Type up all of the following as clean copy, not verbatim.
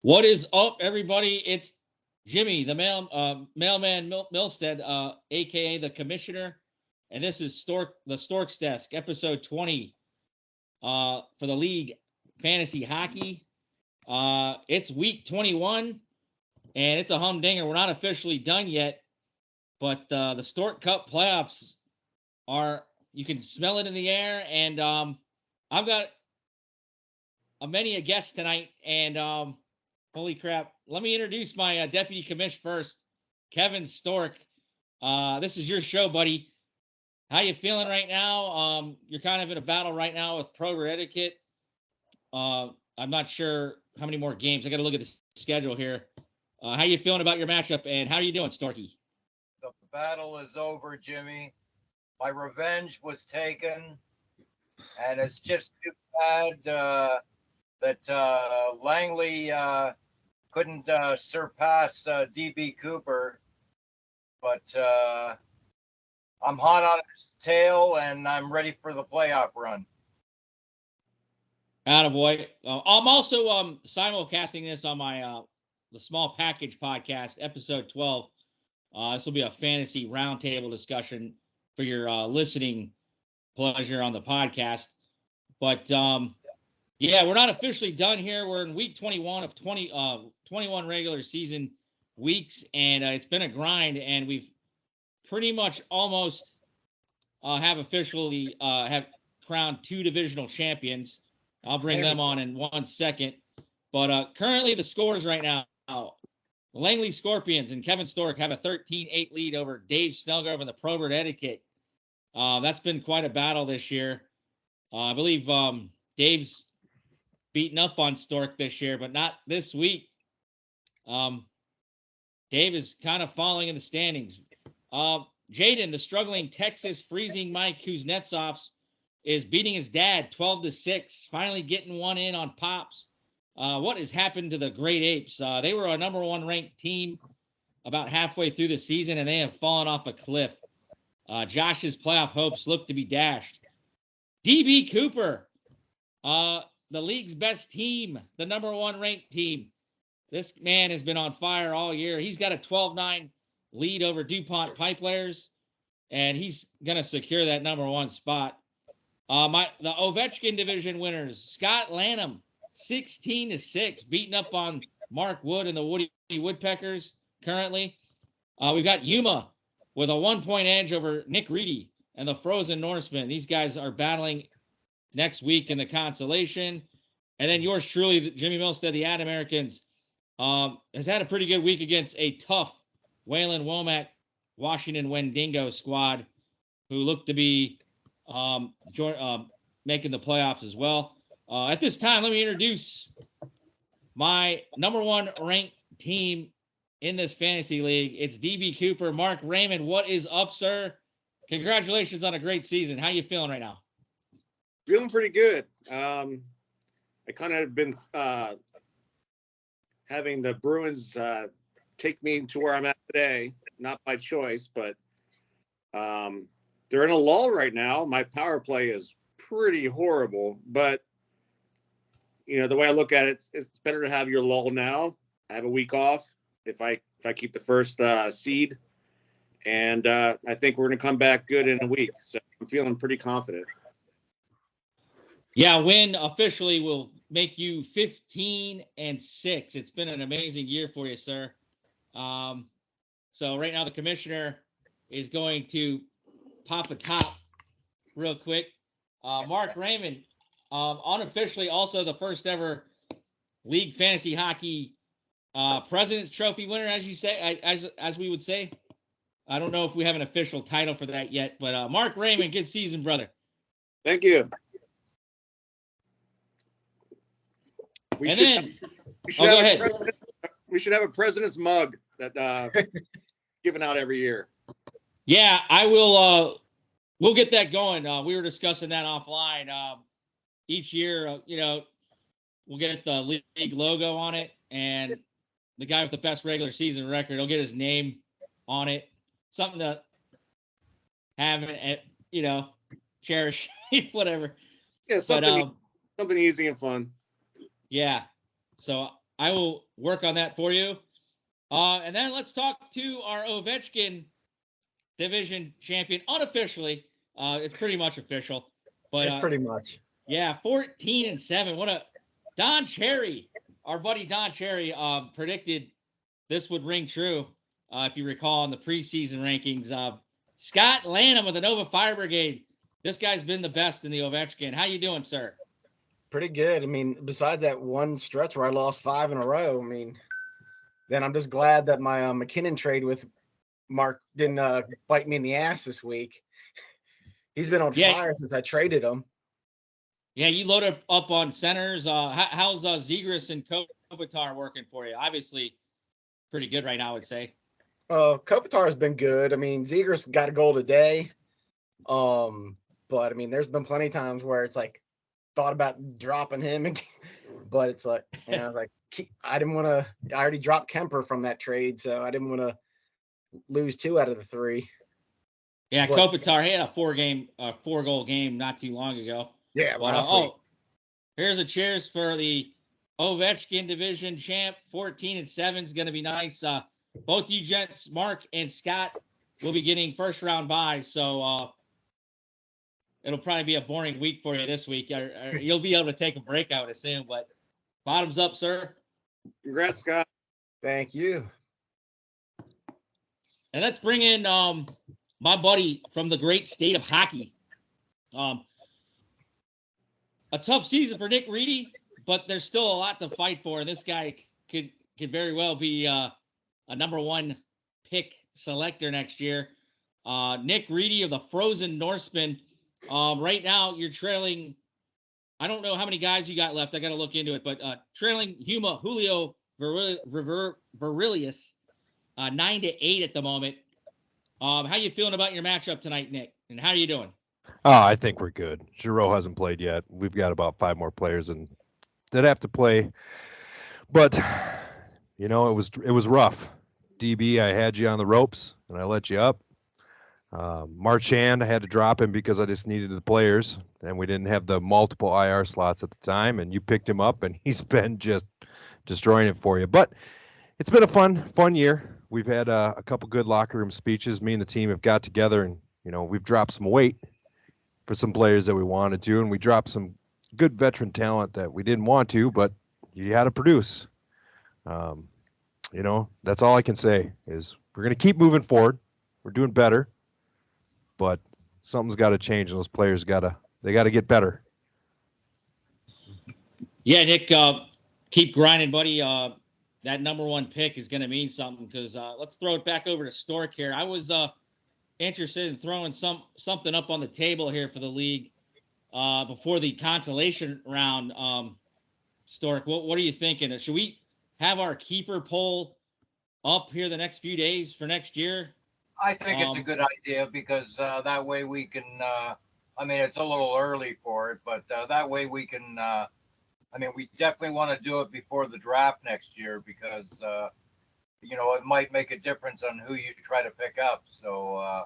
What is up, everybody? It's Jimmy, the mailman Milstead, aka the Commissioner, and this is the Storksdesk, episode 20, for the league fantasy hockey. It's week 21, and it's a humdinger. We're not officially done yet, but the Stork Cup playoffs you can smell it in the air, and I've got many a guest tonight, and holy crap. Let me introduce my deputy commish first, Kevin Stork. This is your show, buddy. How you feeling right now? You're kind of in a battle right now with Pro Etiquette. I'm not sure how many more games. I got to look at the schedule here. How you feeling about your matchup, and how are you doing, Storky? The battle is over, Jimmy. My revenge was taken, and it's just too bad that Langley couldn't surpass DB Cooper, but I'm hot on his tail, and I'm ready for the playoff run. Attaboy. I'm also simulcasting this on my the Small Package podcast, episode 12. This will be a fantasy roundtable discussion for your listening pleasure on the podcast. But yeah, we're not officially done here. We're in week 21 of 21 regular season weeks, and it's been a grind, and we've pretty much almost have officially have crowned 2 divisional champions. I'll bring them on in 1 second. But currently the scores right now, Langley Scorpions and Kevin Stork have a 13-8 lead over Dave Snellgrove and the Probert Etiquette. That's been quite a battle this year. I believe Dave's beaten up on Stork this year, but not this week. Dave is kind of falling in the standings. Jaden, the struggling Texas freezing Mike Kuznetsovs, is beating his dad 12-6, finally getting one in on Pops. What has happened to the Great Apes? They were a number 1 ranked team about halfway through the season, and they have fallen off a cliff. Josh's playoff hopes look to be dashed. DB Cooper, the league's best team, the number 1 ranked team. This man has been on fire all year. He's got a 12-9 lead over DuPont Pipelayers, and he's going to secure that number 1 spot. The Ovechkin division winners, Scott Lanham, 16-6, beating up on Mark Wood and the Woody Woodpeckers currently. We've got Yuma with a 1-point edge over Nick Reedy and the Frozen Norsemen. These guys are battling next week in the consolation. And then yours truly, Jimmy Milstead, the Ad Americans, has had a pretty good week against a tough Waylon Womack Washington Wendigo squad, who look to be making the playoffs as well. At this time, let me introduce my number 1 ranked team in this fantasy league. It's DB Cooper. Mark Raymond, what is up, sir? Congratulations on a great season. How you feeling right now? Feeling pretty good. I kind of been having the Bruins take me to where I'm at today, not by choice, but they're in a lull right now. My power play is pretty horrible, but the way I look at it, it's better to have your lull now. I have a week off if I keep the first seed, and I think we're going to come back good in a week. So I'm feeling pretty confident. Yeah, win officially will make you 15-6. It's been an amazing year for you, sir. So right now the commissioner is going to pop a top real quick. Mark Raymond, unofficially also the first ever league fantasy hockey President's Trophy winner, as you say, as we would say. I don't know if we have an official title for that yet, but Mark Raymond, good season, brother. Thank you. We should have a president's mug that given out every year. Yeah, I will. We'll get that going. We were discussing that offline. Each year, we'll get the league logo on it, and the guy with the best regular season record will get his name on it. Something to have it, cherish, whatever. Yeah, something easy and fun. Yeah. So I will work on that for you. And then let's talk to our Ovechkin division champion unofficially. It's pretty much official, but It's pretty much. Yeah, 14-7. What a Don Cherry, our buddy Don Cherry, predicted this would ring true. If you recall in the preseason rankings, Scott Lanham with the Nova Fire Brigade. This guy's been the best in the Ovechkin. How you doing, sir? Pretty good. I mean, besides that one stretch where I lost 5 in a row, I mean, then I'm just glad that my McKinnon trade with Mark didn't bite me in the ass this week. He's been on fire since I traded him. Yeah, you loaded up on centers. How's Zegras and Kopitar working for you? Obviously, pretty good right now, I would say. Kopitar has been good. I mean, Zegras got a goal today. But I mean, there's been plenty of times where it's like thought about dropping him, but it's like, I was like, I didn't want to. I already dropped Kemper from that trade, so I didn't want to lose 2 out of the 3. Yeah, Kopitar, he had a 4-goal game not too long ago. Yeah, last week. Here's a cheers for the Ovechkin division champ. 14-7 is going to be nice. Both you gents, Mark and Scott, will be getting first-round buys, so it'll probably be a boring week for you this week. You'll be able to take a break, I would assume, but bottoms up, sir. Congrats, Scott. Thank you. And let's bring in my buddy from the great state of hockey. A tough season for Nick Reedy, but there's still a lot to fight for. And this guy could very well be a number 1 pick selector next year. Nick Reedy of the Frozen Norseman. Right now, you're trailing. I don't know how many guys you got left. I got to look into it, but trailing Julio Virilius 9-8 at the moment. How you feeling about your matchup tonight, Nick? And how are you doing? Oh, I think we're good. Giroux hasn't played yet. We've got about 5 more players that have to play. But it was rough. DB, I had you on the ropes and I let you up. Marchand, I had to drop him because I just needed the players and we didn't have the multiple IR slots at the time. And you picked him up and he's been just destroying it for you. But it's been a fun year. We've had a couple good locker room speeches. Me and the team have got together and, we've dropped some weight for some players that we wanted to, and we dropped some good veteran talent that we didn't want to, but you had to produce. That's all I can say is we're going to keep moving forward. We're doing better, but something's got to change, and those players got to get better. Yeah, Nick, keep grinding, buddy. That number 1 pick is going to mean something because let's throw it back over to Stork here. I was interested in throwing something up on the table here for the league before the consolation round. Stork, what are you thinking? Should we have our keeper poll up here the next few days for next year? I think it's a good idea because that way we can, it's a little early for it, but that way we can, we definitely want to do it before the draft next year because, it might make a difference on who you try to pick up. So,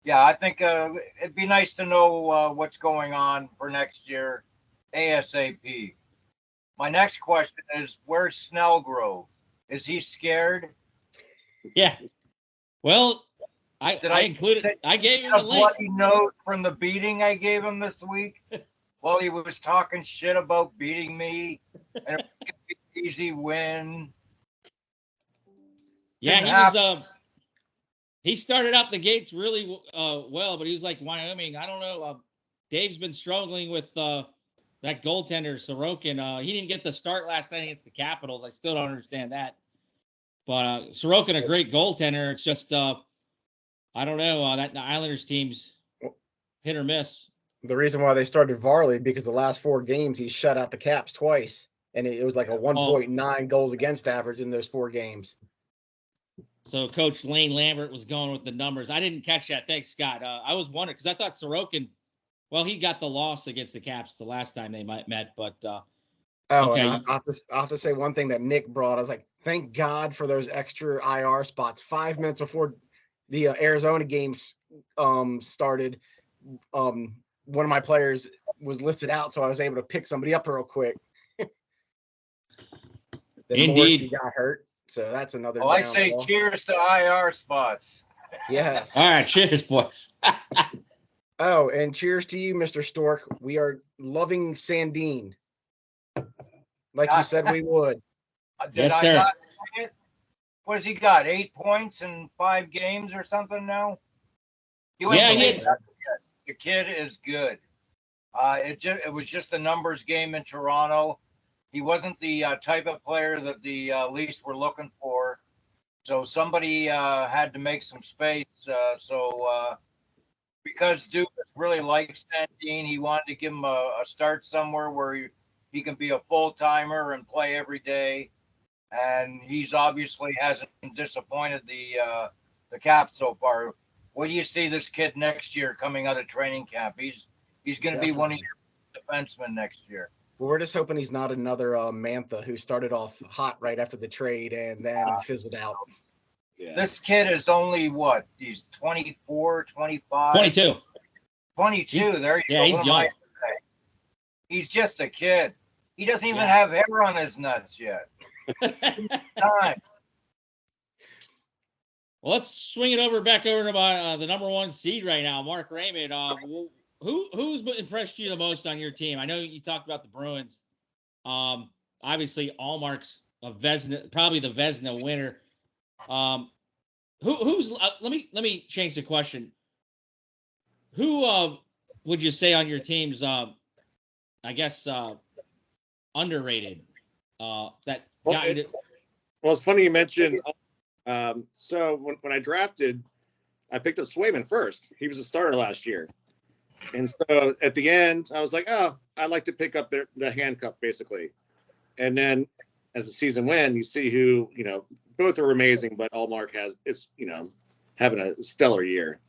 I think it'd be nice to know what's going on for next year ASAP. My next question is, where's Snellgrove? Is he scared? Yeah. Well, I gave him a bloody note from the beating I gave him this week. Well, he was talking shit about beating me and it was an easy win. Yeah, he started out the gates really well, but he was like Wyoming. I don't know. Dave's been struggling with that goaltender, Sorokin. He didn't get the start last night against the Capitals. I still don't understand that. But Sorokin, a great goaltender. It's just, I don't know. That the Islanders team's hit or miss. The reason why they started Varley because the last 4 games he shut out the Caps twice, and it was like a 1.9 goals against average in those 4 games. So Coach Lane Lambert was going with the numbers. I didn't catch that. Thanks, Scott. I was wondering because I thought Sorokin, well, he got the loss against the Caps the last time they met, but okay. I'll have to say one thing that Nick brought. I was like, thank God for those extra IR spots. 5 minutes before the Arizona games started, one of my players was listed out, so I was able to pick somebody up real quick. Then Morrissey Indeed. got hurt, so that's another. Oh, I say downfall. cheers to IR spots. Yes. All right, cheers, boys. Oh, and cheers to you, Mr. Stork. We are loving Sandine, like you said we would. Did Yes, I sir. not say it? What has he got? 8 points in 5 games or something now? You ain't Yeah, he believe had- that. The kid is good. It was just a numbers game in Toronto. He wasn't the type of player that the Leafs were looking for. So somebody had to make some space. Because Duke really likes Sandine, he wanted to give him a start somewhere where he can be a full-timer and play every day. And he's obviously hasn't disappointed the Caps so far. What do you see this kid next year coming out of training camp? He's going to be one of your defensemen next year. Well, we're just hoping he's not another Mantha who started off hot right after the trade and then fizzled out. Yeah. This kid is only what? He's 24, 25? 22. 22. There you Yeah, go. he's What am I young. to say? He's just a kid. He doesn't even Yeah. have hair on his nuts yet. Time. Well, let's swing it over back over to my, the number 1 seed right now, Mark Raymond. Who's impressed you the most on your team? I know you talked about the Bruins. Obviously, Allmark's a Vezina, probably the Vezina winner. Who's let me change the question. Who would you say on your team's I guess underrated? That got you to, Well, it's funny you mentioned. So when I drafted, I picked up Swayman first. He was a starter last year. And so at the end, I was like, oh, I like to pick up the handcuff, basically. And then as the season went, you see who, both are amazing, but Allmark it's having a stellar year.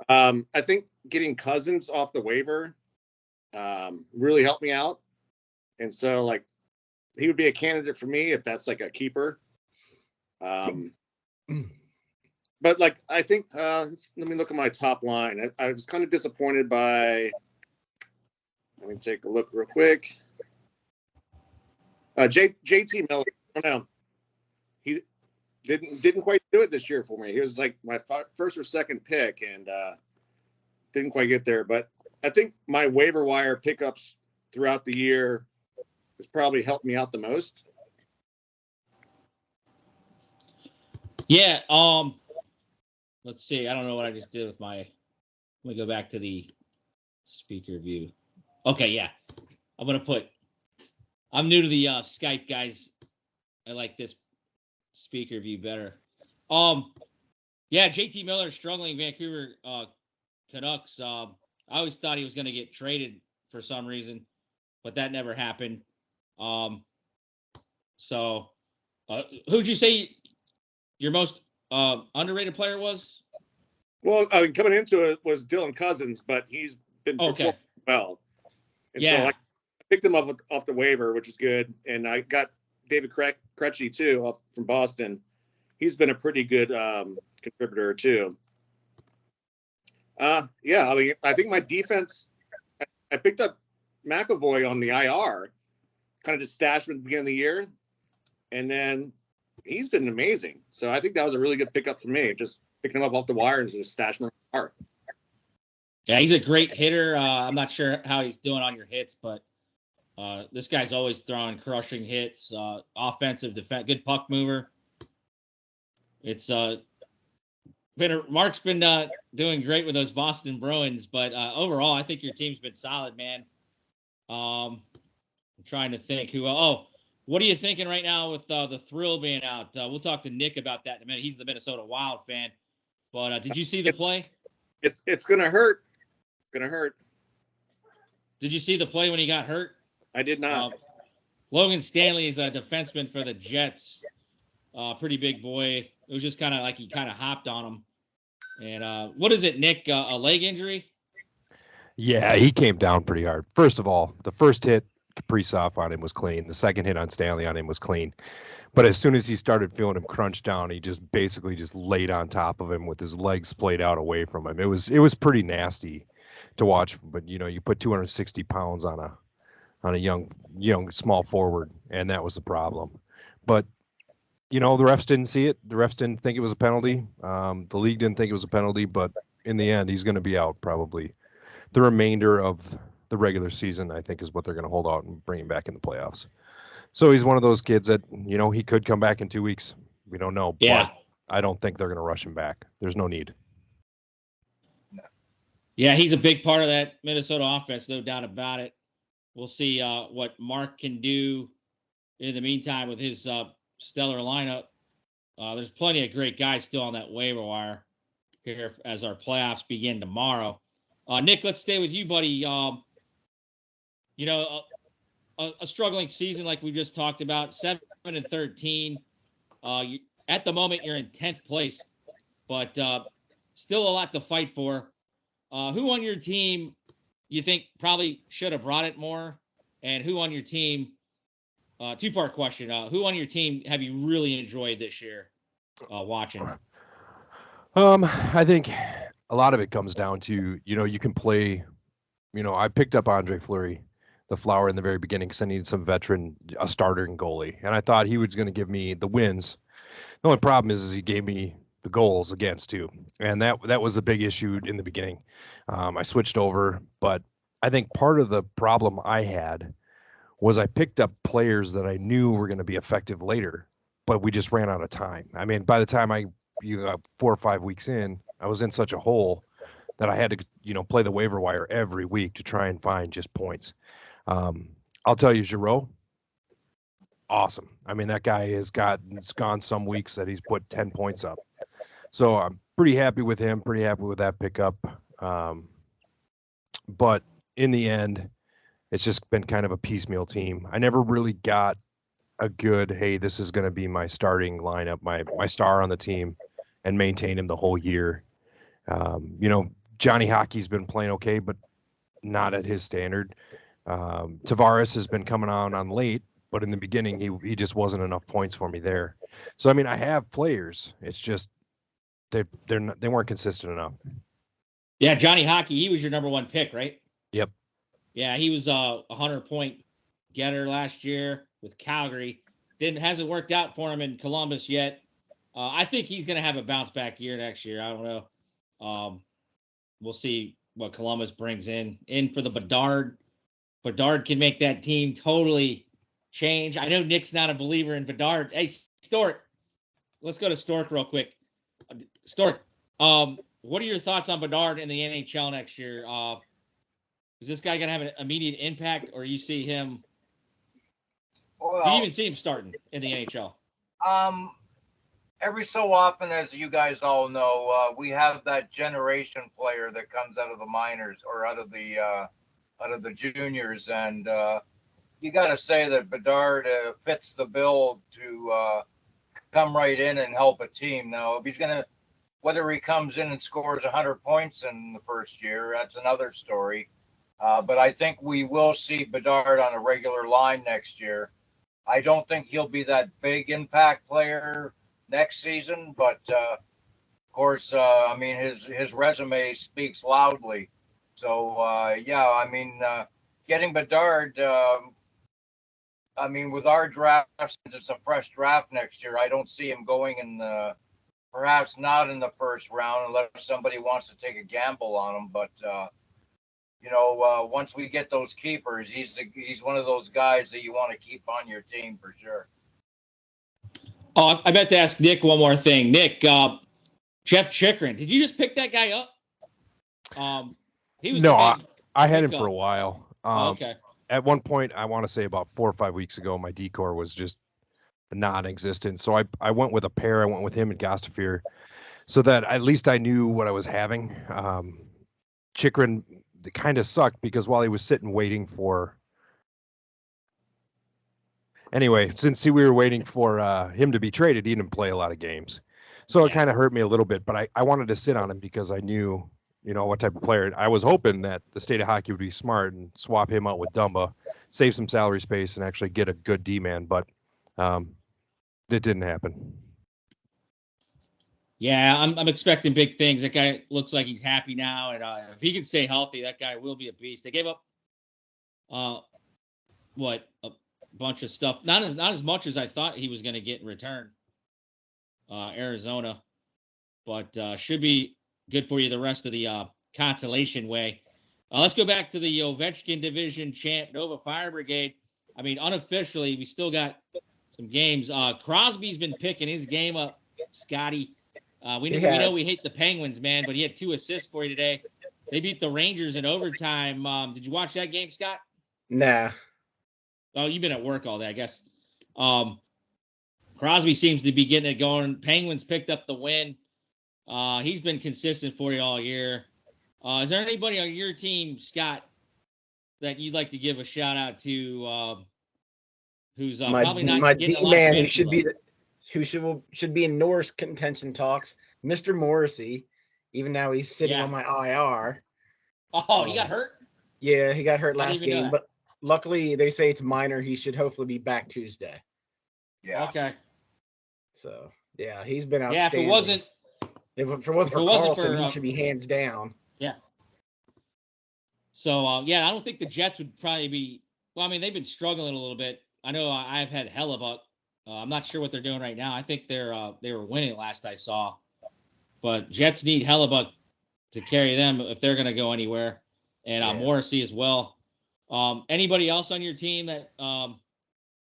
I think getting Cousins off the waiver really helped me out. And so, he would be a candidate for me if that's like a keeper. But I think let me look at my top line. I was kind of disappointed by. Let me take a look real quick. JT Miller. I don't know. He didn't quite do it this year for me. He was like my first or second pick, and didn't quite get there. But I think my waiver wire pickups throughout the year has probably helped me out the most. yeah. Let's see. I don't know what I just did with my. Let me go back to the speaker view. Okay, yeah. I'm new to the Skype, guys. I like this speaker view better. Yeah, JT Miller struggling, Vancouver Canucks. I always thought he was going to get traded for some reason, but that never happened. So who'd you say your most underrated player was? Well, coming into it was Dylan Cousins, but he's been performing well. And so I picked him up off the waiver, which is good. And I got David Krejci too from Boston. He's been a pretty good contributor too. I think my defense. I picked up McAvoy on the IR, kind of just stashed him at the beginning of the year, and then he's been amazing. So I think that was a really good pickup for me. Just picking him up off the wire and just stashing him in the IR. Yeah, he's a great hitter. I'm not sure how he's doing on your hits, but this guy's always throwing crushing hits, offensive defense, good puck mover. It's Mark's been doing great with those Boston Bruins, but overall, I think your team's been solid, man. I'm trying to think who. What are you thinking right now with the Thrill being out? We'll talk to Nick about that in a minute. He's the Minnesota Wild fan. But did you see the play? It's gonna hurt. Gonna hurt. Did you see the play when he got hurt? I did not. Logan Stanley is a defenseman for the Jets. Pretty big boy. It was just kind of like he kind of hopped on him. And what is it, Nick? A leg injury? Yeah, he came down pretty hard. First of all, the first hit Kaprizov on him was clean. The second hit on Stanley on him was clean. But as soon as he started feeling him crunch down, he just basically just laid on top of him with his legs splayed out away from him. It was pretty nasty to watch. But you put 260 pounds on a young small forward, and that was the problem. But the refs didn't see it. The refs didn't think it was a penalty. The league didn't think it was a penalty, but in the end, he's going to be out probably the remainder of the regular season, I think, is what they're going to hold out and bring him back in the playoffs. So he's one of those kids that, he could come back in 2 weeks. We don't know. Yeah. But I don't think they're going to rush him back. There's no need. Yeah, he's a big part of that Minnesota offense, no doubt about it. We'll see what Mark can do in the meantime with his stellar lineup. There's plenty of great guys still on that waiver wire here as our playoffs begin tomorrow. Nick, let's stay with you, buddy. A struggling season like we just talked about, 7-13. At the moment, you're in 10th place, but still a lot to fight for. Who on your team you think probably should have brought it more? And who on your team, two-part question, who on your team have you really enjoyed this year watching? I think a lot of it comes down to, you can play, I picked up Andre Fleury, the flower in the very beginning, because I needed some veteran, a starter and goalie. And I thought he was going to give me the wins. The only problem is he gave me the goals against too. And that was a big issue in the beginning. I switched over, but I think part of the problem I had was I picked up players that I knew were going to be effective later, but we just ran out of time. I mean, by the time you got 4 or 5 weeks in, I was in such a hole that I had to, play the waiver wire every week to try and find just points. I'll tell you, Giroux, awesome. I mean, that guy it's gone some weeks that he's put 10 points up. So I'm pretty happy with him, pretty happy with that pickup. But in the end, it's just been kind of a piecemeal team. I never really got a good, hey, this is going to be my starting lineup, my star on the team, and maintain him the whole year. Johnny Hockey's been playing okay, but not at his standard. Tavares has been coming on late, but in the beginning, he just wasn't enough points for me there. So, I mean, I have players. It's just they weren't consistent enough. Yeah, Johnny Hockey, he was your number one pick, right? Yep. Yeah, he was a 100-point getter last year with Calgary. Hasn't worked out for him in Columbus yet. I think he's going to have a bounce back year next year. I don't know. We'll see what Columbus brings in for the Bedard. Bedard can make that team totally change. I know Nick's not a believer in Bedard. Hey, Stork, let's go to Stork real quick. Stork, what are your thoughts on Bedard in the NHL next year? Is this guy going to have an immediate impact, or you see him? Well, Do you even see him starting in the NHL? Every so often, as you guys all know, we have that generation player that comes out of the minors or out of the juniors, and you got to say that Bedard fits the bill to come right in and help a team. Now, if he's whether he comes in and scores 100 points in the first year, that's another story. But I think we will see Bedard on a regular line next year. I don't think he'll be that big impact player next season, but of course, I mean, his resume speaks loudly. So, getting Bedard, I mean, with our draft, since it's a fresh draft next year, I don't see him going perhaps not in the first round unless somebody wants to take a gamble on him. But, once we get those keepers, he's one of those guys that you want to keep on your team for sure. Oh, I meant to ask Nick one more thing. Nick, Jeff Chikrin, did you just pick that guy up? He was I had him for a while. Okay. At one point, I want to say about 4 or 5 weeks ago, my decor was just non-existent. So I went with a pair. I went with him and Gostafir, so that at least I knew what I was having. Chikrin kind of sucked because while he was sitting waiting for. Anyway, since we were waiting for him to be traded, he didn't play a lot of games. So it kind of hurt me a little bit, but I wanted to sit on him because I knew, what type of player. I was hoping that the state of hockey would be smart and swap him out with Dumba, save some salary space, and actually get a good D-man, but it didn't happen. Yeah, I'm expecting big things. That guy looks like he's happy now, and if he can stay healthy, that guy will be a beast. They gave up, bunch of stuff. Not as much as I thought he was going to get in return. Arizona, but should be good for you the rest of the consolation way. Let's go back to the Ovechkin division champ, Nova Fire Brigade. I mean, unofficially, we still got some games. Crosby's been picking his game up, Scotty. We know we hate the Penguins, man, but he had 2 assists for you today. They beat the Rangers in overtime. Did you watch that game, Scott? Nah. Oh, you've been at work all day, I guess. Crosby seems to be getting it going. Penguins picked up the win. He's been consistent for you all year. Is there anybody on your team, Scott, that you'd like to give a shout out to? Who's probably not my getting D a lot of man who fantasy should be love? should be in Norris contention talks, Mr. Morrissey. Even now he's sitting Yeah. on my IR. Oh, he got hurt? Yeah, he got hurt I didn't last even know game, that. but luckily they say it's minor. He should hopefully be back Tuesday. Yeah. Okay. So yeah, he's been Yeah, outstanding. if if it wasn't for Carlson, he should be hands down. Yeah. So, I don't think the Jets would probably be – well, I mean, they've been struggling a little bit. I know I've had Hellebuck. I'm not sure what they're doing right now. I think they were winning last I saw. But Jets need Hellebuck to carry them if they're going to go anywhere, and Morrissey as well. Anybody else on your team that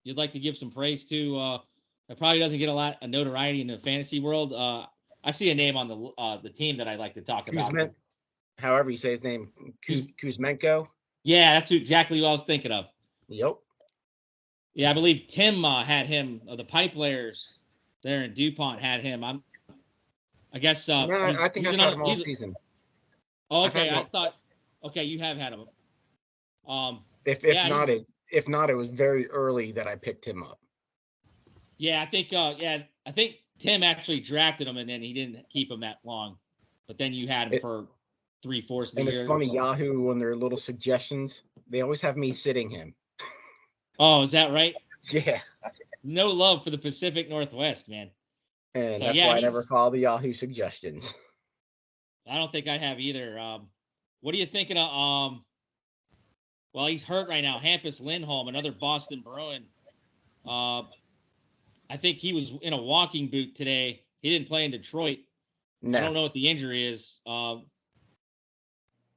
you'd like to give some praise to that probably doesn't get a lot of notoriety in the fantasy world? I see a name on the team that I'd like to talk about. However you say his name, Kuzmenko. Yeah, that's exactly what I was thinking of. Yep. Yeah, I believe Tim had him. The pipe layers there in DuPont had him. I guess. I think I've had him all season. Oh, okay, I thought. Okay, you have had him. If not, it was very early that I picked him up. Yeah, I think Tim actually drafted him, and then he didn't keep him that long. But then you had him for 3/4 of the year. And it's funny, Yahoo, when their little suggestions, they always have me sitting him. Oh, is that right? Yeah. No love for the Pacific Northwest, man. And that's why I never follow the Yahoo suggestions. I don't think I have either. What are you thinking of? Well, he's hurt right now. Hampus Lindholm, another Boston Bruin. I think he was in a walking boot today. He didn't play in Detroit. No. I don't know what the injury is. What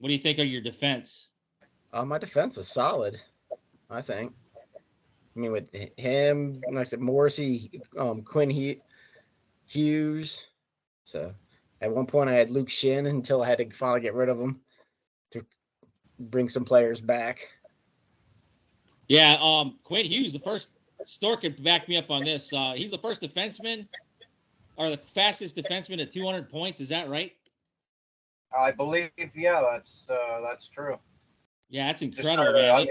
do you think of your defense? My defense is solid, I think. I mean, with him, like I said, Morrissey, Quinn Hughes. So at one point I had Luke Shin until I had to finally get rid of him to bring some players back. Yeah, Quinn Hughes, the first Stork could back me up on this. He's the first defenseman or the fastest defenseman at 200 points. Is that right? I believe, that's true. Yeah, that's incredible, man. I mean,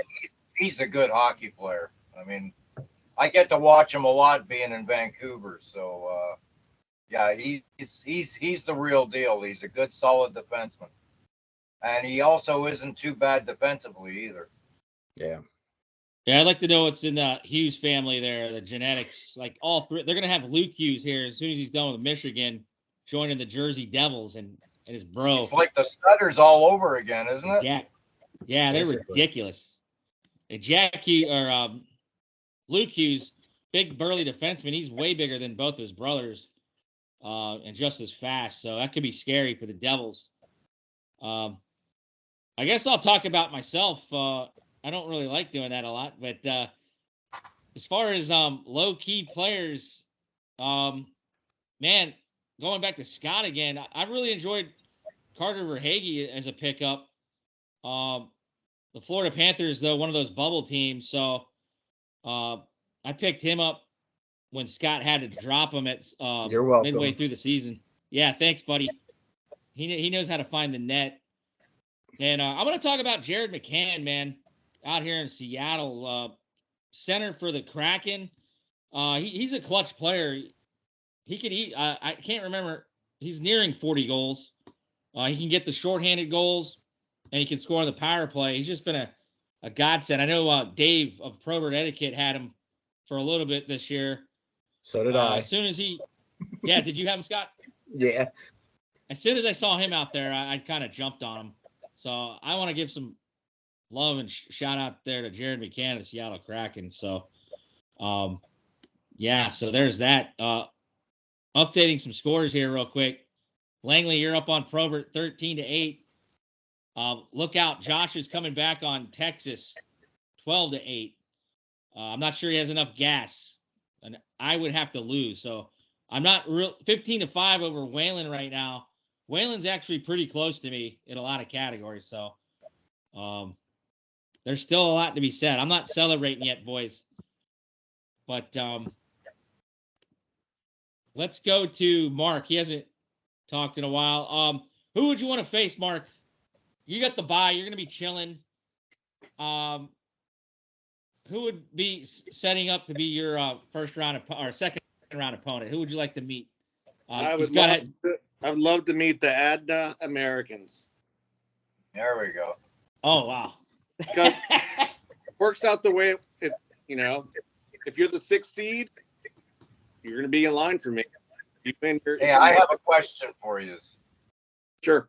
he's a good hockey player. I mean, I get to watch him a lot being in Vancouver. So, he's the real deal. He's a good, solid defenseman. And he also isn't too bad defensively either. Yeah. Yeah, I'd like to know what's in the Hughes family there, the genetics. Like all three. They're going to have Luke Hughes here as soon as he's done with Michigan, joining the Jersey Devils and his bro. It's like the Stutters all over again, isn't it? Yeah, they're ridiculous. And Luke Hughes, big burly defenseman. He's way bigger than both his brothers, and just as fast. So that could be scary for the Devils. I guess I'll talk about myself. I don't really like doing that a lot, but as far as low-key players, man, going back to Scott again, I really enjoyed Carter Verhaeghe as a pickup. The Florida Panthers, though, one of those bubble teams, so I picked him up when Scott had to drop him at You're welcome. Midway through the season. Yeah, thanks, buddy. He knows how to find the net. And I'm going to talk about Jared McCann, man, out here in Seattle. Center for the Kraken. He's a clutch player. He could eat. I can't remember. He's nearing 40 goals. He can get the shorthanded goals, and he can score on the power play. He's just been a godsend. I know Dave of Probert Etiquette had him for a little bit this year. So did I. As soon as did you have him, Scott? Yeah. As soon as I saw him out there, I kind of jumped on him. So I want to give some love and shout out there to Jared McCann of the Seattle Kraken. So Yeah, so there's that. Updating some scores here real quick. Langley, you're up on Probert 13-8. Look out, Josh is coming back on Texas 12-8. I'm not sure he has enough gas, and I would have to lose. So I'm not real 15-5 over Whalen right now. Whalen's actually pretty close to me in a lot of categories. So there's still a lot to be said. I'm not celebrating yet, boys. But let's go to Mark. He hasn't talked in a while. Who would you want to face, Mark? You got the bye. You're going to be chilling. Who would be setting up to be your first round or second round opponent? Who would you like to meet? I would love to meet the Adna Americans. There we go. Oh, wow. Because it works out the way it, you know, if you're the 6th seed, you're going to be in line for me. Hey, I have a question for you. Sure.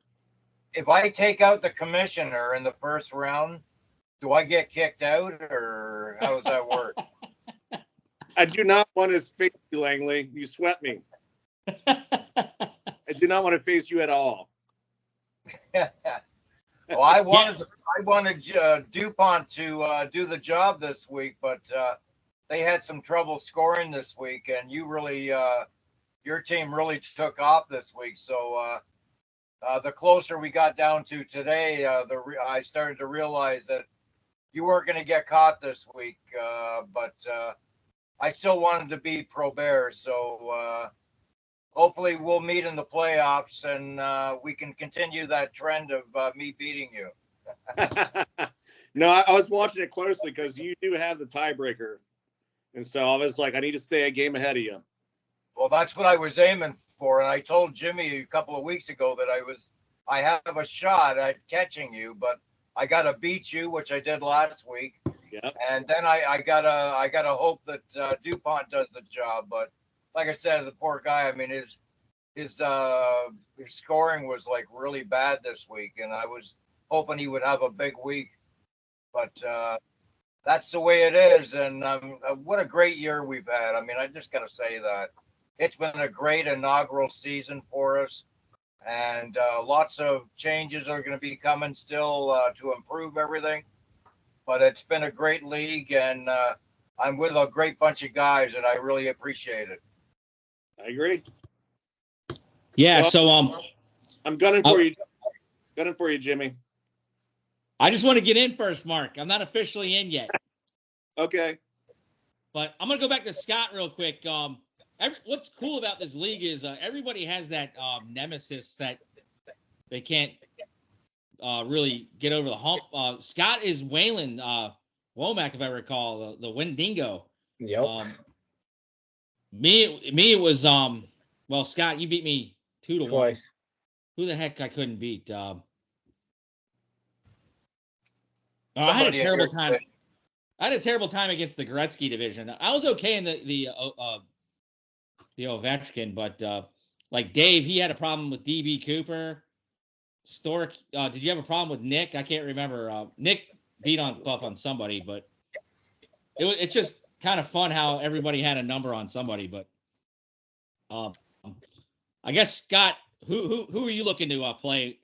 If I take out the commissioner in the first round, do I get kicked out, or how does that work? I do not want to face you, Langley. You sweat me. I do not want to face you at all. Well, I wanted DuPont to do the job this week, but they had some trouble scoring this week, and you really, your team really took off this week. So the closer we got down to today, I started to realize that you weren't going to get caught this week, but I still wanted to be Probert. So hopefully we'll meet in the playoffs, and we can continue that trend of me beating you. No, I was watching it closely because you do have the tiebreaker. And so I was like, I need to stay a game ahead of you. Well, that's what I was aiming for. And I told Jimmy a couple of weeks ago that I have a shot at catching you, but I got to beat you, which I did last week. Yep. And then I gotta hope that DuPont does the job. But like I said, the poor guy, I mean, his scoring was like really bad this week, and I was hoping he would have a big week. But that's the way it is. And what a great year we've had. I mean, I just got to say that it's been a great inaugural season for us. And lots of changes are going to be coming still to improve everything. But it's been a great league, and I'm with a great bunch of guys, and I really appreciate it. I agree. Yeah, well, so I'm gunning for you. Gunning for you, Jimmy. I just want to get in first, Mark. I'm not officially in yet. Okay. But I'm going to go back to Scott real quick. What's cool about this league is everybody has that nemesis that they can't really get over the hump. Scott is Whalen Womack, if I recall, the Wendigo. Yep. Me, it was well, Scott, you beat me 2-1. Twice. Who the heck I couldn't beat? I had a terrible time. I had a terrible time against the Gretzky division. I was okay in the Ovechkin, but like Dave, he had a problem with DB Cooper. Stork, did you have a problem with Nick? I can't remember. Nick beat up on somebody, but it's just kind of fun how everybody had a number on somebody. But I guess Scott, who are you looking to play?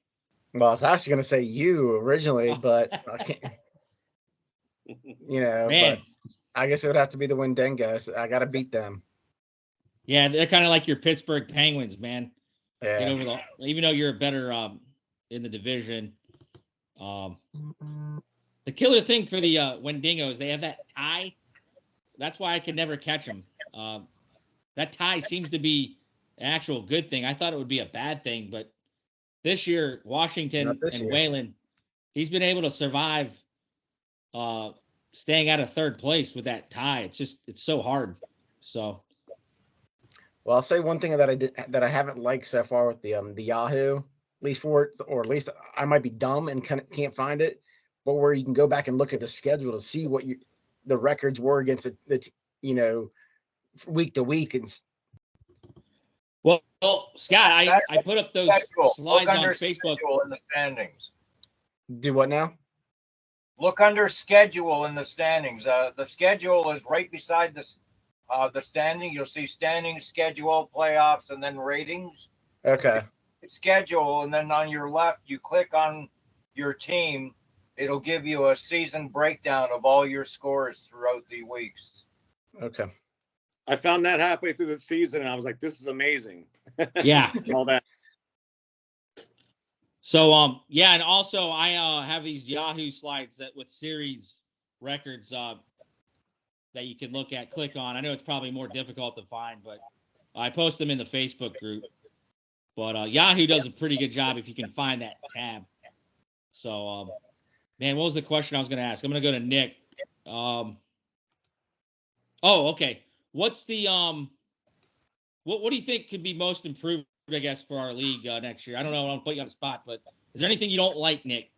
Well, I was actually going to say you originally, but I can't. You know, Man. But I guess it would have to be the Wendigos. I got to beat them. Yeah, they're kind of like your Pittsburgh Penguins, man. Yeah. Get over even though you're better in the division. The killer thing for the Wendigos, they have that tie. That's why I could never catch them. That tie seems to be an actual good thing. I thought it would be a bad thing, but this year, Washington and Whalen, he's been able to survive staying out of third place with that tie. It's so hard. So, well, I'll say one thing that I haven't liked so far with the Yahoo, at least or at least I might be dumb and can't find it, but where you can go back and look at the schedule to see what the records were against the week to week. And well, Scott, I put up those slides on Facebook in the standings. Do what now? Look under schedule in the standings. The schedule is right beside the standing. You'll see standings, schedule, playoffs, and then ratings. Okay. Schedule, and then on your left, you click on your team. It'll give you a season breakdown of all your scores throughout the weeks. Okay. I found that halfway through the season, and I was like, "This is amazing." Yeah. All that. So yeah, and also I have these Yahoo slides that with series records that you can look at, click on. I know it's probably more difficult to find, but I post them in the Facebook group. But Yahoo does a pretty good job if you can find that tab. So man, what was the question I was going to ask? I'm going to go to Nick. Oh, okay. What's the what do you think could be most improved, I guess, for our league next year? I don't know. I don't put you on the spot, but is there anything you don't like, Nick,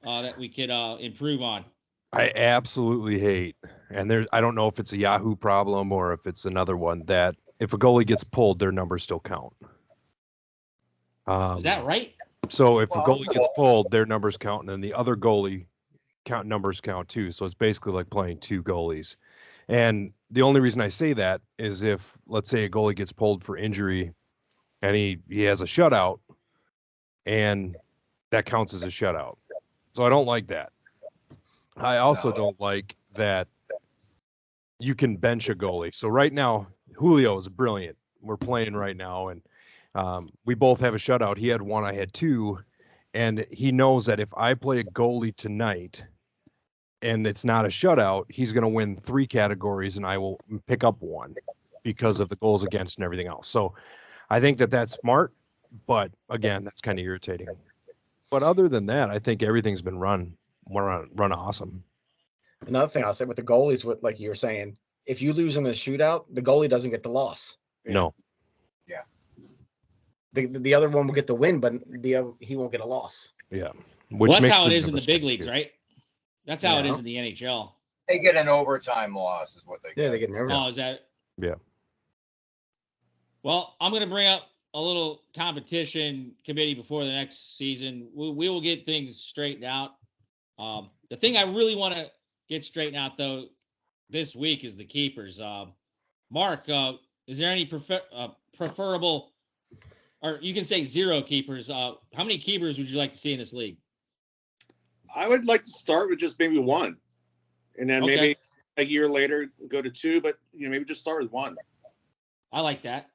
that we could improve on? I absolutely hate, and I don't know if it's a Yahoo problem or if it's another one, that if a goalie gets pulled, their numbers still count. Is that right? So if a goalie gets pulled, their numbers count, and then the other goalie numbers count too. So it's basically like playing two goalies. And the only reason I say that is if, let's say, a goalie gets pulled for injury and he has a shutout, and that counts as a shutout. So I don't like that. I also don't like that you can bench a goalie. So right now, Julio is brilliant. We're playing right now, and we both have a shutout. He had one, I had two, and he knows that if I play a goalie tonight and it's not a shutout, he's going to win 3 categories, and I will pick up 1 because of the goals against and everything else. So I think that that's smart, but again, that's kind of irritating. But other than that, I think everything's been run awesome. Another thing I'll say with the goalies, with like you were saying, if you lose in a shootout, the goalie doesn't get the loss. No. Yeah. The other one will get the win, but he won't get a loss. Yeah. Well, that's how it is in the big leagues, right? That's how it is in the NHL. They get an overtime loss, is what they get. Yeah, they get an overtime. Oh, is that? Yeah. Well, I'm going to bring up a little competition committee before the next season. We will get things straightened out. The thing I really want to get straightened out, though, this week is the keepers. Mark, is there any preferable, or you can say 0 keepers? How many keepers would you like to see in this league? I would like to start with just maybe 1, and then maybe a year later go to 2. But maybe just start with 1. I like that.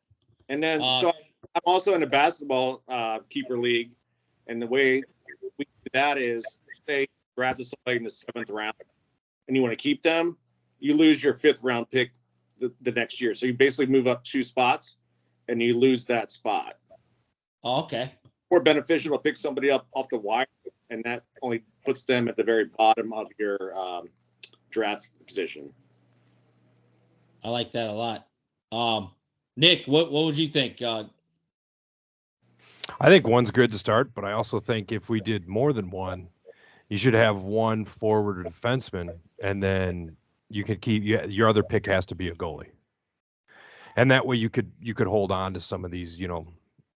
And then so I'm also in a basketball keeper league, and the way we do that is, say, drafted somebody in the 7th round, and you want to keep them, you lose your 5th round pick the next year. So you basically move up 2 spots, and you lose that spot. Oh, okay. More beneficial to pick somebody up off the wire, and that only puts them at the very bottom of your draft position. I like that a lot. Nick, what would you think? I think 1's good to start, but I also think if we did more than 1, you should have 1 forward or defenseman, and then you could keep your other pick has to be a goalie. And that way you could hold on to some of these,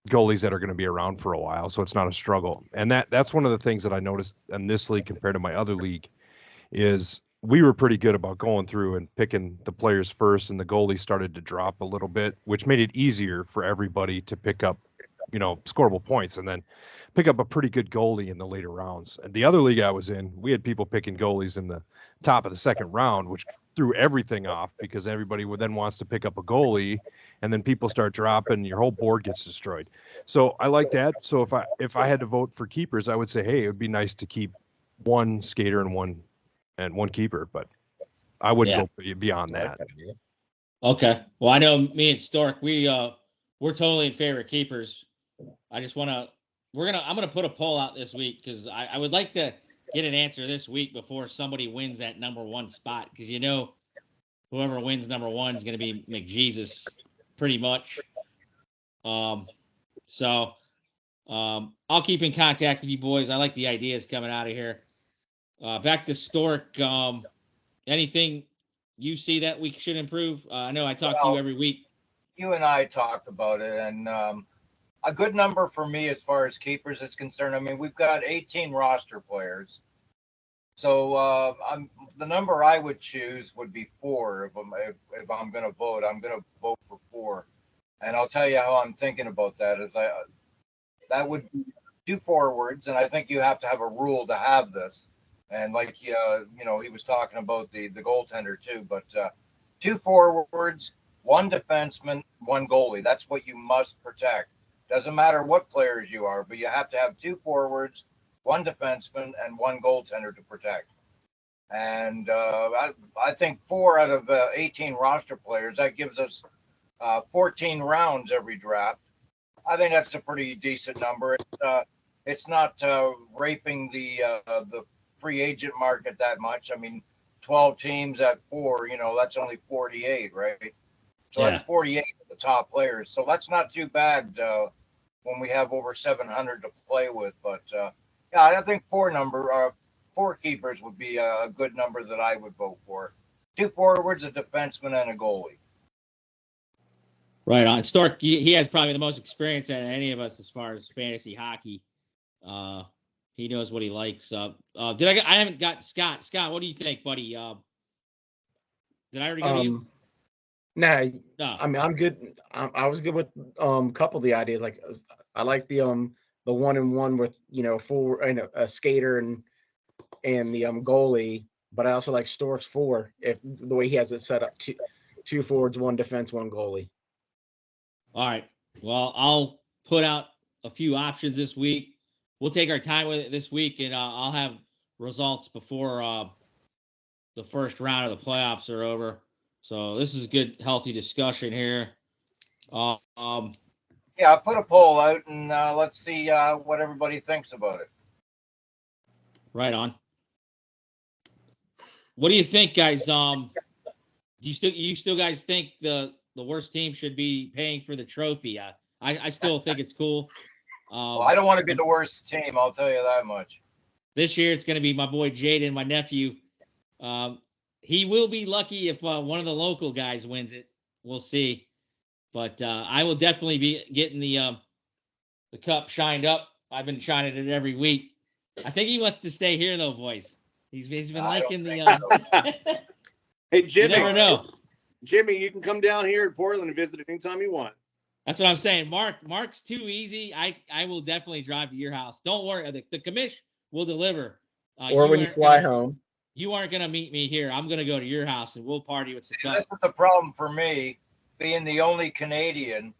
goalies that are going to be around for a while, so it's not a struggle. And that's one of the things that I noticed in this league compared to my other league is we were pretty good about going through and picking the players first, and the goalies started to drop a little bit, which made it easier for everybody to pick up, scoreable points and then pick up a pretty good goalie in the later rounds. And the other league I was in, we had people picking goalies in the top of the 2nd round, which threw everything off because everybody then wants to pick up a goalie, and then people start dropping, your whole board gets destroyed. So I like that. So if I had to vote for keepers, I would say, hey, it would be nice to keep 1 skater and one keeper, but I wouldn't go beyond that. Okay. Well, I know me and Stork, we're totally in favor of keepers. I just want to, I'm going to put a poll out this week because I would like to get an answer this week before somebody wins that number 1 spot. Because whoever wins number 1 is going to be McJesus pretty much. So I'll keep in contact with you boys. I like the ideas coming out of here. Back to Stork. Anything you see that we should improve? I know I talk to you every week. You and I talked about it, and a good number for me as far as keepers is concerned. I mean, we've got 18 roster players. So the number I would choose would be 4. If I'm going to vote, I'm going to vote for 4. And I'll tell you how I'm thinking about that. That would be 2 forwards, and I think you have to have a rule to have this. And like he was talking about the goaltender too, but 2 forwards, 1 defenseman, 1 goalie. That's what you must protect. Doesn't matter what players you are, but you have to have 2 forwards, 1 defenseman, and 1 goaltender to protect. And I think 4 out of 18 roster players, that gives us 14 rounds every draft. I think that's a pretty decent number. It's not raping the free agent market that much. I mean, 12 teams at 4, that's only 48, right? So Yeah. that's 48 of the top players. So that's not too bad when we have over 700 to play with. But yeah, I think 4 keepers would be a good number that I would vote for. 2 forwards, a defenseman, and a goalie. Right on. Stork, he has probably the most experience out of any of us as far as fantasy hockey. He knows what he likes. I haven't got Scott. Scott, what do you think, buddy? Did I already go to you? No. No. I mean, I'm good. I was good with a couple of the ideas. Like, I like the 1-and-1 with full a skater and the goalie. But I also like Stork's 4 if the way he has it set up: 2 forwards, 1 defense, 1 goalie. All right. Well, I'll put out a few options this week. We'll take our time with it this week, and I'll have results before the first round of the playoffs are over. So this is a good, healthy discussion here. Yeah, I put a poll out, and let's see what everybody thinks about it. Right on. What do you think, guys? Do you still guys think the worst team should be paying for the trophy? I still think it's cool. Well, I don't want to be the worst team. I'll tell you that much. This year it's going to be my boy Jaden, my nephew. He will be lucky if one of the local guys wins it. We'll see. But I will definitely be getting the cup shined up. I've been shining it every week. I think he wants to stay here though, boys. He's been liking the. Hey, Jimmy. You never know. Jimmy, you can come down here in Portland and visit anytime you want. That's what I'm saying. Mark's too easy. I will definitely drive to your house. Don't worry. The commish will deliver. Or when you fly home. You aren't going to meet me here. I'm going to go to your house and we'll party with some cup. This is the problem for me, being the only Canadian,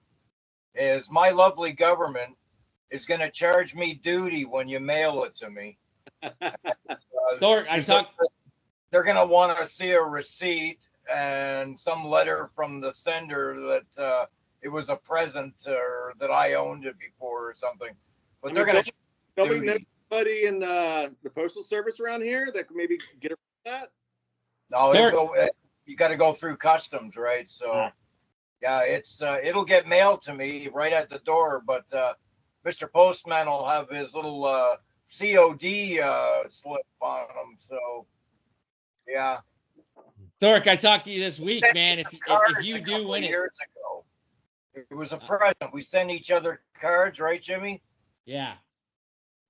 is my lovely government is going to charge me duty when you mail it to me. They're going to want to see a receipt and some letter from the sender that it was a present or that I owned it before or something. But they're going to nobody knows anybody in the postal service around here that could maybe get around that? No, you got to go through customs, right? So yeah, it'll get mailed to me right at the door, but Mr. Postman will have his little COD slip on him. So yeah. Thork, I talked to you this week, man. If you do win it. Years ago, it was a present. We send each other cards, right, Jimmy? Yeah.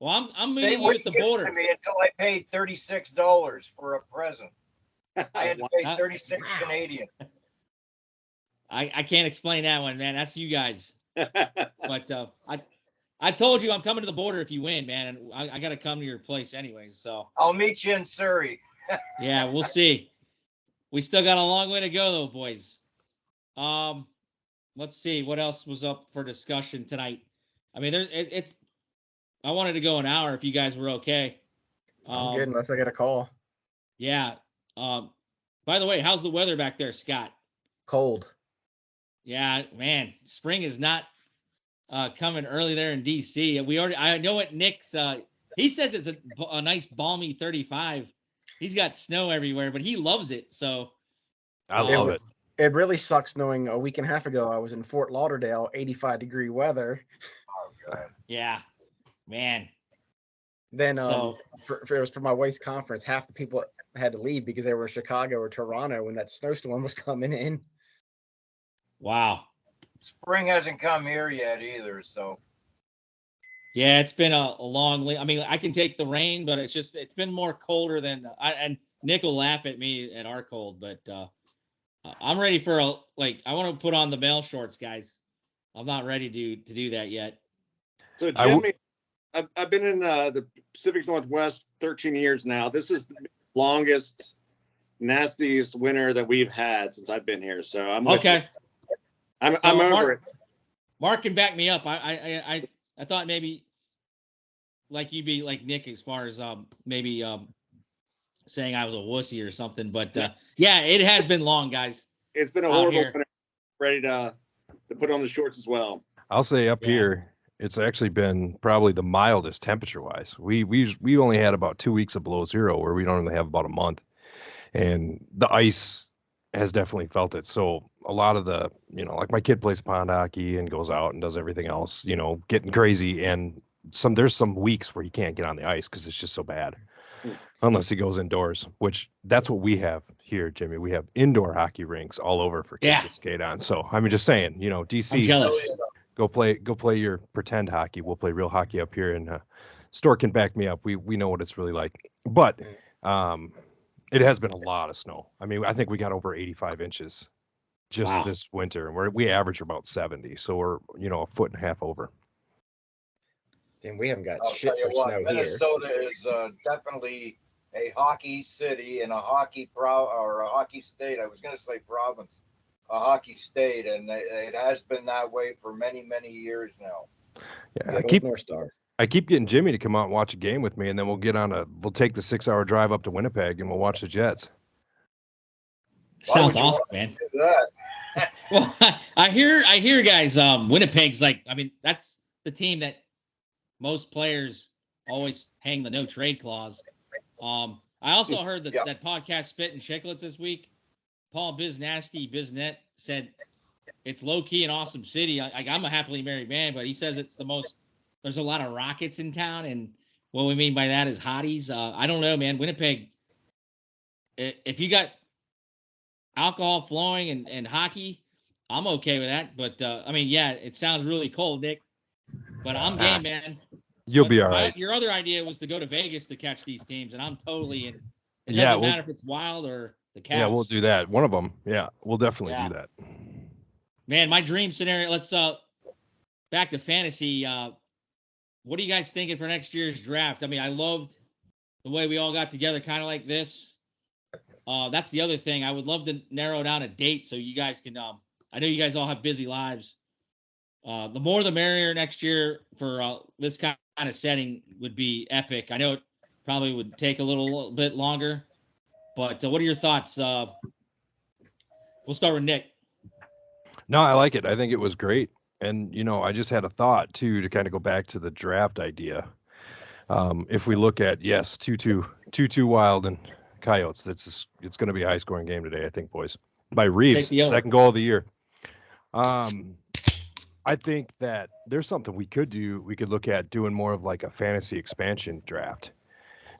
Well, I'm meeting you at the border. To me until I paid $36 for a present. I had to pay 36 Canadian. I can't explain that one, man. That's you guys. But I told you I'm coming to the border if you win, man, and I got to come to your place anyways. So I'll meet you in Surrey. Yeah, we'll see. We still got a long way to go, though, boys. Let's see what else was up for discussion tonight. I mean, I wanted to go an hour if you guys were okay. I'm good unless I get a call. Yeah. By the way, how's the weather back there, Scott? Cold. Yeah, man. Spring is not coming early there in DC. I know what Nick's. He says it's a nice balmy 35. He's got snow everywhere, but he loves it. So I love it. It really sucks knowing a week and a half ago I was in Fort Lauderdale, 85-degree weather. Oh God. Yeah, man. Then it was for my wife's conference. Half the people had to leave because they were in Chicago or Toronto when that snowstorm was coming in. Wow. Spring hasn't come here yet either, so. Yeah, it's been a long. I mean, I can take the rain, but it's been more colder than and Nick will laugh at me at our cold, but I'm ready for I want to put on the mail shorts, guys. I'm not ready to do that yet. So Jimmy, I've been in the Pacific Northwest 13 years now. This is the longest, nastiest winter that we've had since I've been here. So I'm okay. I'm over it. Mark can back me up. I thought maybe like you'd be like Nick as far as maybe saying I was a wussy or something, but yeah, it has been long, guys. It's been a horrible winter. Ready to put on the shorts as well. I'll say up here, it's actually been probably the mildest temperature wise. We only had about 2 weeks of below zero, where we normally have about a month, and the ice has definitely felt it. So a lot of the, like my kid plays pond hockey and goes out and does everything else, getting crazy. And there's some weeks where he can't get on the ice because it's just so bad, unless he goes indoors, which that's what we have here, Jimmy. We have indoor hockey rinks all over for kids to skate on. So I'm just saying, DC, I'm jealous. Go play your pretend hockey. We'll play real hockey up here, and Stork can back me up. We know what it's really like. But it has been a lot of snow. I mean, I think we got over 85 inches just this winter, and we average about 70. So we're a foot and a half over. And we haven't got shit for snow here. Minnesota is definitely a hockey city and a hockey state. I was going to say province. A hockey state, and it has been that way for many, many years now. Yeah, I keep getting Jimmy to come out and watch a game with me, and then we'll take the 6-hour drive up to Winnipeg and we'll watch the Jets. Sounds awesome, man. Well, I hear guys, Winnipeg's that's the team that most players always hang the no trade clause. I also heard that podcast Spit and Chicklets this week. Paul Biznasty said it's low key an awesome city. I'm a happily married man, but he says it's there's a lot of rockets in town, and what we mean by that is hotties. I don't know, man. Winnipeg, if you got alcohol flowing and hockey, I'm okay with that. But it sounds really cold, Nick. But I'm game, man. You'll be all right. Your other idea was to go to Vegas to catch these teams, and I'm totally in. It doesn't matter if it's Wild or the Cavs. Yeah, we'll do that. One of them. Yeah, we'll definitely do that. Man, my dream scenario. Let's back to fantasy. What are you guys thinking for next year's draft? I mean, I loved the way we all got together, kind of like this. That's the other thing. I would love to narrow down a date so you guys can. I know you guys all have busy lives. The more the merrier next year for this kind of setting would be epic. I know it probably would take a little bit longer, but what are your thoughts? We'll start with Nick. No, I like it. I think it was great. And, I just had a thought, too, to kind of go back to the draft idea. If we look at, 2-2 Wild and Coyotes, it's going to be a high-scoring game today, I think, boys. By Reeves, second goal of the year. I think that there's something we could do. We could look at doing more of like a fantasy expansion draft.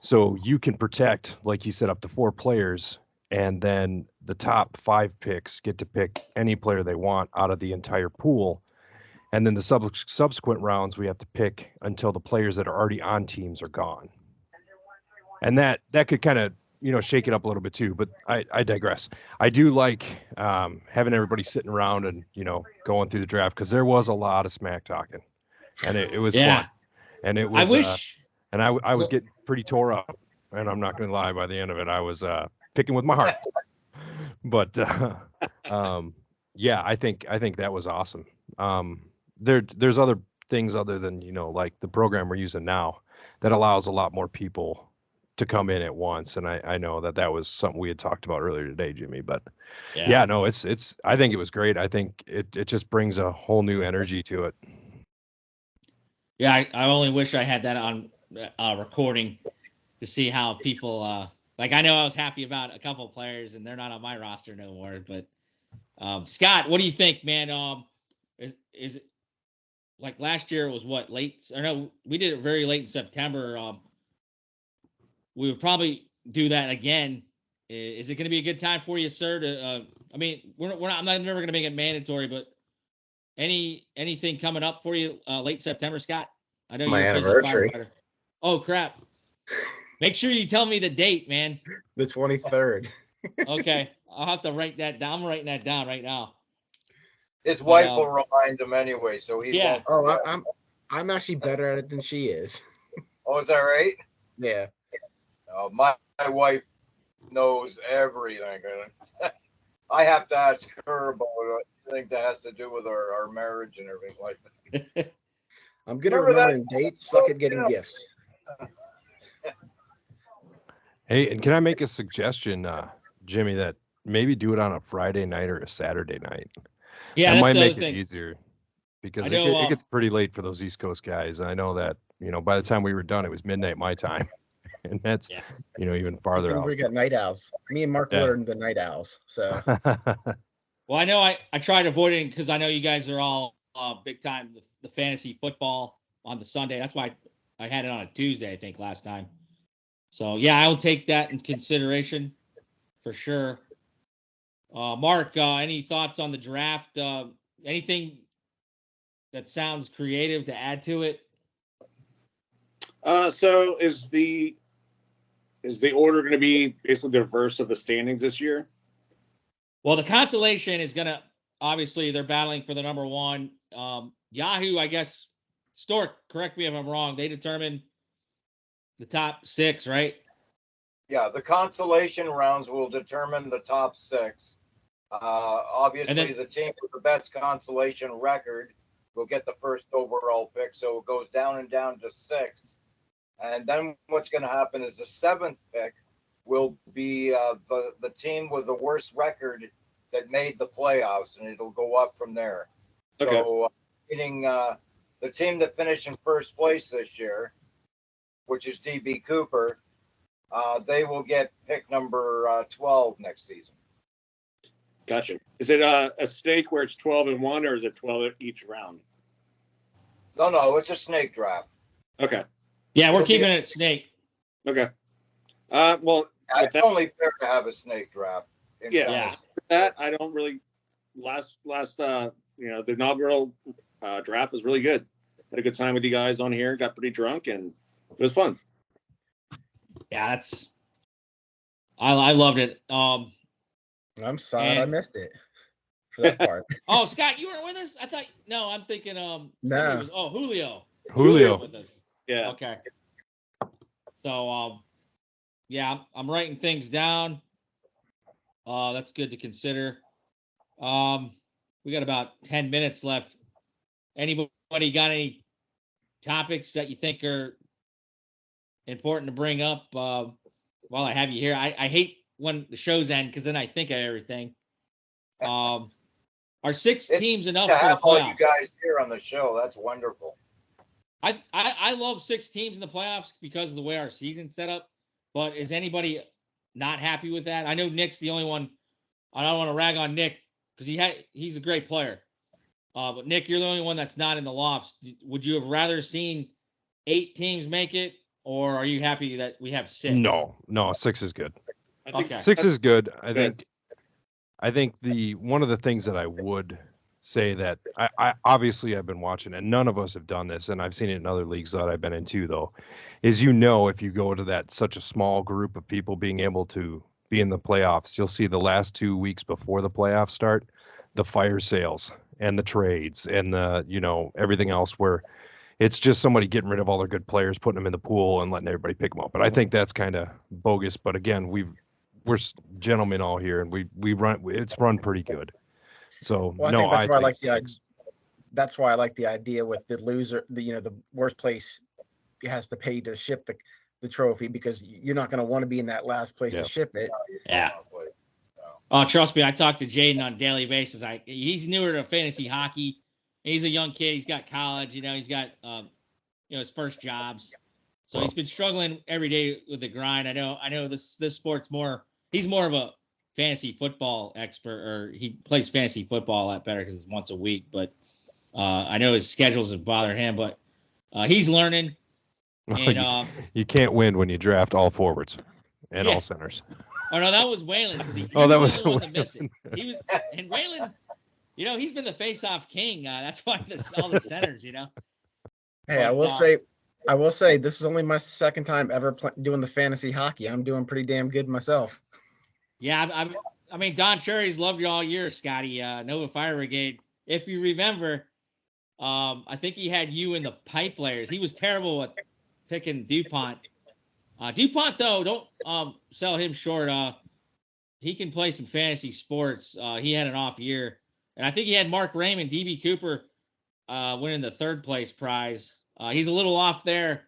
So you can protect, like you said, up to 4 players, and then the top 5 picks get to pick any player they want out of the entire pool. And then the subsequent rounds, we have to pick until the players that are already on teams are gone. And that could kind of, shake it up a little bit too. But I digress. I do like having everybody sitting around and, going through the draft, because there was a lot of smack talking, and it was fun. And it was. I wish. And I was getting pretty tore up, and I'm not going to lie. By the end of it, I was picking with my heart. But I think that was awesome. There's other things other than like the program we're using now that allows a lot more people to come in at once. And I know that was something we had talked about earlier today, Jimmy. But it's I think it was great. I think it just brings a whole new energy to it. Yeah, I only wish I had that on recording to see how people I know I was happy about a couple of players and they're not on my roster no more. But Scott, what do you think, man? Is it like last year? It was what, late? Or no, we did it very late in September. We would probably do that again. Is it going to be a good time for you, sir? To we're not. I'm never going to make it mandatory, but anything coming up for you late September, Scott? I know My you're a busy anniversary. firefighter. Oh crap! Make sure you tell me the date, man. The 23rd. Okay, I'll have to write that down. I'm writing that down right now. His wife will remind him anyway, so he Yeah. won't. Oh, I'm actually better at it than she is. Oh, is that right? Yeah. My wife knows everything. I have to ask her about anything that has to do with our marriage and everything like that. I'm good at Remember that? remembering dates, suck at getting gifts. Hey, and can I make a suggestion, Jimmy, that maybe do it on a Friday night or a Saturday night? Yeah, that that's might the make other it thing. easier because I know, it gets pretty late for those East Coast guys. I know that, by the time we were done, it was midnight my time, and that's, even farther out. We got night owls. Me and Mark Wood are the night owls. So, well, I know I tried avoiding because I know you guys are all big time the fantasy football on the Sunday. That's why I had it on a Tuesday, I think, last time. So yeah, I'll take that in consideration for sure. Mark, any thoughts on the draft? Anything that sounds creative to add to it? So is the order going to be basically the reverse of the standings this year? Well, the consolation is going to obviously they're battling for the number one. Yahoo, I guess. Stork, correct me if I'm wrong. They determine the top 6, right? Yeah, the consolation rounds will determine the top 6. Obviously, the team with the best consolation record will get the first overall pick. So it goes down and down to 6. And then what's going to happen is the 7th pick will be the team with the worst record that made the playoffs, and it'll go up from there. Okay. So, meaning the team that finished in first place this year, which is DB Cooper, they will get pick number 12 next season. Gotcha. Is it a snake where it's 12-1, or is it 12 each round? No, it's a snake draft. Okay. Yeah, we're keeping it snake. Okay. Well, it's only fair to have a snake draft. Yeah. That I don't really. Last the inaugural draft was really good. Had a good time with you guys on here. Got pretty drunk, and it was fun. Yeah, I loved it. I'm sorry I missed it for that part. Oh, Scott, you weren't with us? I thought I'm thinking no. Julio with us. Yeah. Okay. So yeah, I'm writing things down. That's good to consider. We got about 10 minutes left. Anybody got any topics that you think are important to bring up while I have you here? I hate when the shows end because then I think of everything. Are 6 teams enough for the playoffs? All you guys here on the show, that's wonderful. I love 6 teams in the playoffs because of the way our season's set up. But is anybody not happy with that? I know Nick's the only one. I don't want to rag on Nick because he's a great player. But Nick, you're the only one that's not in the lofts. Would you have rather seen 8 teams make it, or are you happy that we have 6? No, 6 is good. I think 6 is good. I think one of the things that I would say that I obviously I've been watching, and none of us have done this, and I've seen it in other leagues that I've been in too, though, is if you go to that such a small group of people being able to be in the playoffs, you'll see the last 2 weeks before the playoffs start, the fire sales and the trades and the everything else where it's just somebody getting rid of all their good players, putting them in the pool and letting everybody pick them up. But I think that's kind of bogus. But again, we're gentlemen all here, and we run. It's run pretty good. So well, no, I think that's why that's why I like the idea with the loser. The worst place has to pay to ship the trophy because you're not going to want to be in that last place to ship it. Yeah. Oh, trust me, I talk to Jaden on a daily basis. He's newer to fantasy hockey. He's a young kid. He's got college. He's got his first jobs. So he's been struggling every day with the grind. I know this sport's more. He's more of a fantasy football expert, or he plays fantasy football a lot better because it's once a week. But I know his schedules have bothered him. But he's learning. And you can't win when you draft all forwards and all centers. Oh no, that was Waylon. That was the one to miss it. He was, and Waylon, he's been the face-off king. That's why all the centers, Hey, I will say, this is only my second time ever doing the fantasy hockey. I'm doing pretty damn good myself. Yeah, I mean, Don Cherry's loved you all year, Scotty. Nova Fire Brigade. If you remember, I think he had you in the pipe layers. He was terrible at picking DuPont. DuPont, though, don't sell him short. He can play some fantasy sports. He had an off year. And I think he had Mark Raymond, DB Cooper, winning the third place prize. He's a little off there,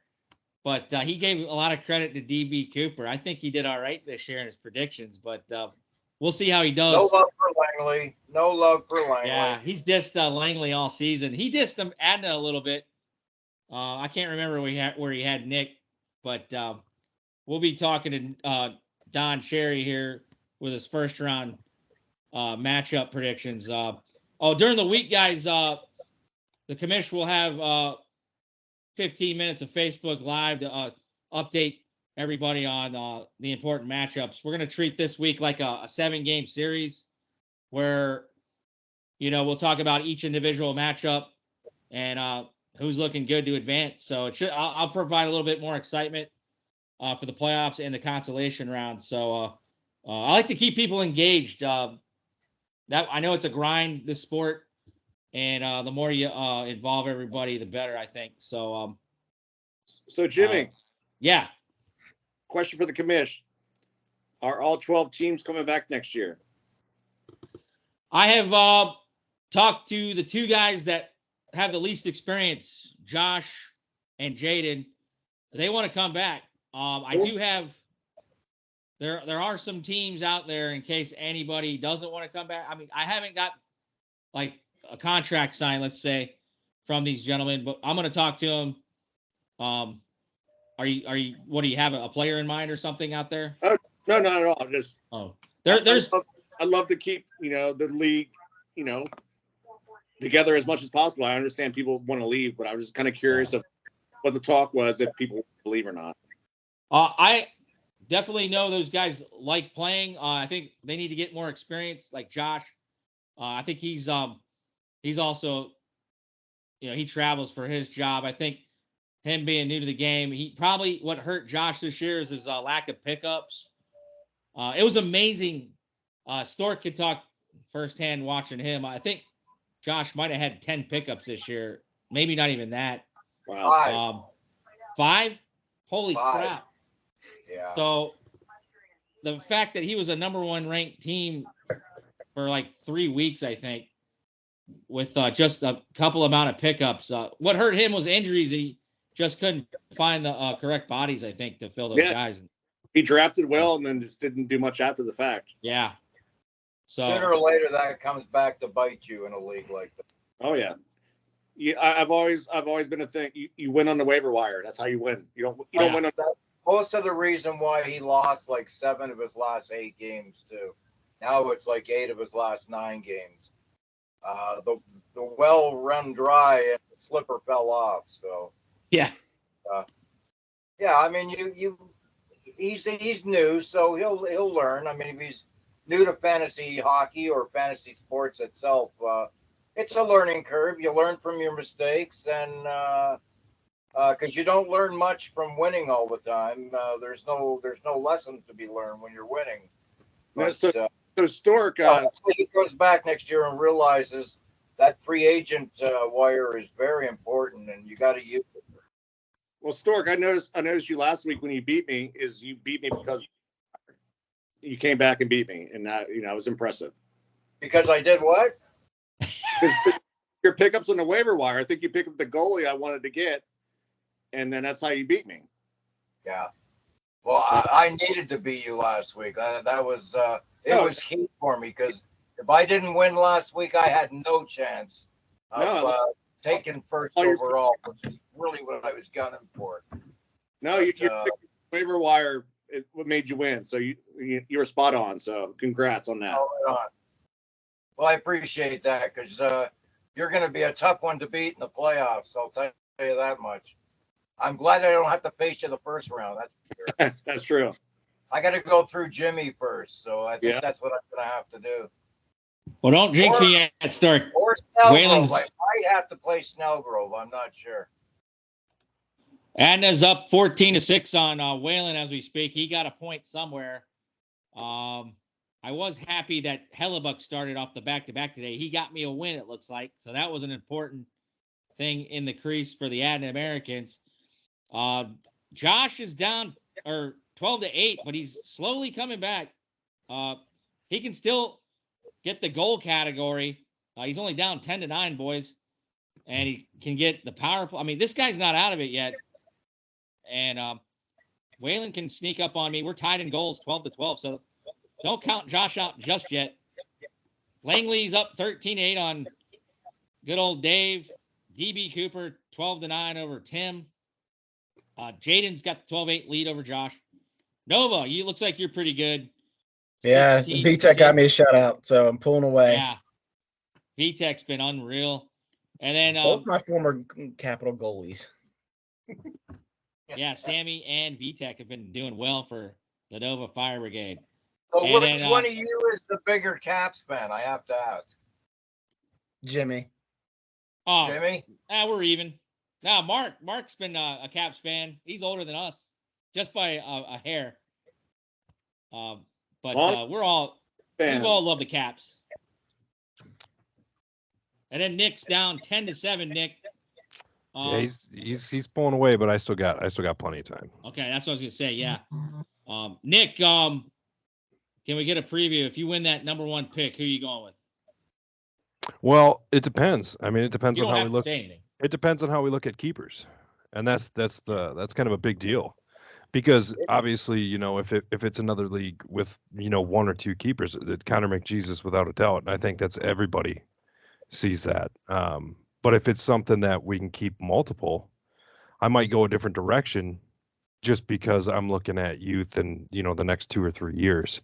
but he gave a lot of credit to DB Cooper. I think he did all right this year in his predictions, but we'll see how he does. No love for Langley. No love for Langley. Yeah, he's dissed Langley all season. He dissed him Adna a little bit. I can't remember where he had Nick, but we'll be talking to Don Cherry here with his first round matchup predictions. During the week, guys, the commish will have 15 minutes of Facebook Live to update everybody on the important matchups. We're going to treat this week like a 7-game series where, we'll talk about each individual matchup and who's looking good to advance. So I'll provide a little bit more excitement for the playoffs and the consolation round. So I like to keep people engaged. That I know it's a grind, this sport, and the more you involve everybody, the better, I think. So, So Jimmy, yeah. Question for the commish: are all 12 teams coming back next year? I have talked to the two guys that have the least experience, Josh and Jaden. They want to come back. I do have. There are some teams out there in case anybody doesn't want to come back. I mean, I haven't got like a contract signed, let's say, from these gentlemen, but I'm going to talk to them. What do you have a player in mind or something out there? No, not at all. Just there's. I'd love to keep the league together as much as possible. I understand people want to leave, but I was just kind of curious of what the talk was, if people believe or not. I definitely know those guys like playing. I think they need to get more experience, like Josh. I think he's also, he travels for his job. I think him being new to the game, what hurt Josh this year is his lack of pickups. It was amazing. Stork could talk firsthand watching him. I think Josh might have had 10 pickups this year. Maybe not even that. Wow. 5? Holy crap. Yeah. So the fact that he was a number 1 ranked team for like 3 weeks, I think, with just a couple amount of pickups. What hurt him was injuries. He just couldn't find the correct bodies, I think, to fill those guys. He drafted well and then just didn't do much after the fact. Yeah. So sooner or later, that comes back to bite you in a league like that. Oh yeah. I've always been a thing. You win on the waiver wire. That's how you win. You don't win on that. Most of the reason why he lost like 7 of his last 8 games too. Now it's like 8 of his last 9 games. The well run dry and the slipper fell off. So yeah. I mean he's new, so he'll learn. I mean, if he's new to fantasy hockey or fantasy sports itself, it's a learning curve. You learn from your mistakes, and because you don't learn much from winning all the time. There's no lessons to be learned when you're winning. But, so Stork, he goes back next year and realizes that free agent wire is very important, and you got to use it. Well, Stork, I noticed you last week when you beat me. You beat me because you came back and beat me, and that it was impressive. Because I did what? Your pickups on the waiver wire. I think you picked up the goalie I wanted to get, and then that's how you beat me. Yeah. Well, I needed to beat you last week. That was was key for me, because if I didn't win last week, I had no chance of taking first overall, which is really what I was gunning for. No, you picked the waiver wire. What made you win? So you were spot on. So congrats on that. Right on. Well, I appreciate that, because you're going to be a tough one to beat in the playoffs. I'll tell you that much. I'm glad I don't have to face you the first round. That's for sure. That's true. I got to go through Jimmy first, so I think that's what I'm going to have to do. Well, don't jinx me yet, Stork. Or Snellgrove. I might have to play Snellgrove. I'm not sure. Adna's up 14-6 on Whalen as we speak. He got a point somewhere. I was happy that Hellebuck started off the back-to-back today. He got me a win, it looks like. So that was an important thing in the crease for the Adna Americans. Josh is down 12-8, but he's slowly coming back. He can still get the goal category. He's only down 10-9, boys. And he can get the power play. I mean, this guy's not out of it yet. And Whalen can sneak up on me. We're tied in goals, 12-12. So don't count Josh out just yet. Langley's up 13-8 on good old Dave. DB Cooper, 12-9 over Tim. Jaden's got the 12-8 lead over Josh. Nova, you looks like you're pretty good. Yeah, 16 VTech got me a shutout, so I'm pulling away. Yeah. VTech's been unreal. And then Both my former Capital goalies. yeah, Sammy and VTech have been doing well for the Nova Fire Brigade. So And which then, one of you is the bigger Caps fan? I have to ask. Jimmy. Oh, Jimmy? we're even. Now, Mark's been a Caps fan. He's older than us, just by a hair. But we all love the Caps. And then Nick's down 10-7. Nick. Yeah, he's pulling away, but I still got plenty of time. Okay, that's what I was gonna say. Yeah. Nick, can we get a preview? If you win that number 1 pick, who are you going with? Well, it depends. I mean, it depends You on don't how have we to look. say anything. It depends on how we look at keepers, and that's kind of a big deal, because obviously, if it's another league with 1 or 2 keepers, it Connor McJesus without a doubt, and I think that's everybody sees that. But if it's something that we can keep multiple, I might go a different direction, just because I'm looking at youth and the next 2 or 3 years.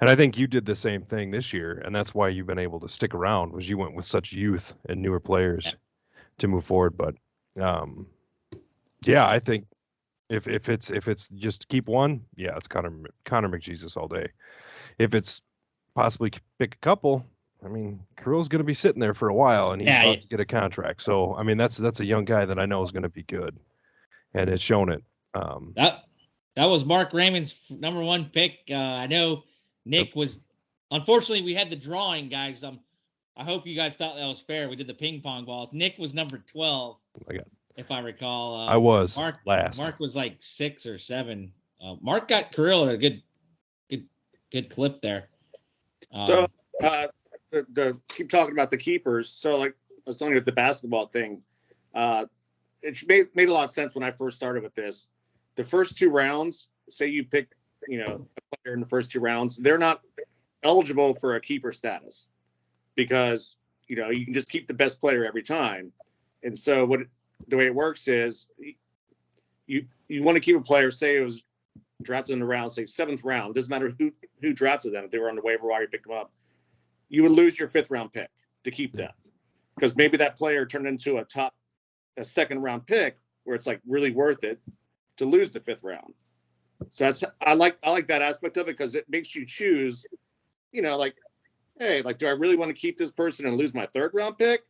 And I think you did the same thing this year, and that's why you've been able to stick around, was you went with such youth and newer players to move forward. But yeah, I think if it's just keep one, yeah, it's Connor McJesus all day. If it's possibly pick a couple, I mean, Kirill's going to be sitting there for a while, and he's about to get a contract. So I mean, that's a young guy that I know is going to be good, and has shown it. That was Mark Raymond's number 1 pick. I know Nick was. Unfortunately, we had the drawing, guys. I hope you guys thought that was fair. We did the ping pong balls. Nick was number 12, if I recall. I was last. Mark was like 6 or 7. Mark got Kirill at a good clip there. So the keep talking about the keepers. So like I was telling you with the basketball thing, it made a lot of sense when I first started with this. The first 2 rounds, say you pick a player in the first 2 rounds, they're not eligible for a keeper status, because you can just keep the best player every time. And so the way it works is you want to keep a player, say it was drafted in the round, say 7th round, doesn't matter who drafted them. If they were on the waiver wire, you picked them up, you would lose your 5th round pick to keep them, because maybe that player turned into a 2nd round pick where it's like really worth it to lose the 5th round. So I like that aspect of it, because it makes you choose, like, hey, like, do I really want to keep this person and lose my 3rd round pick?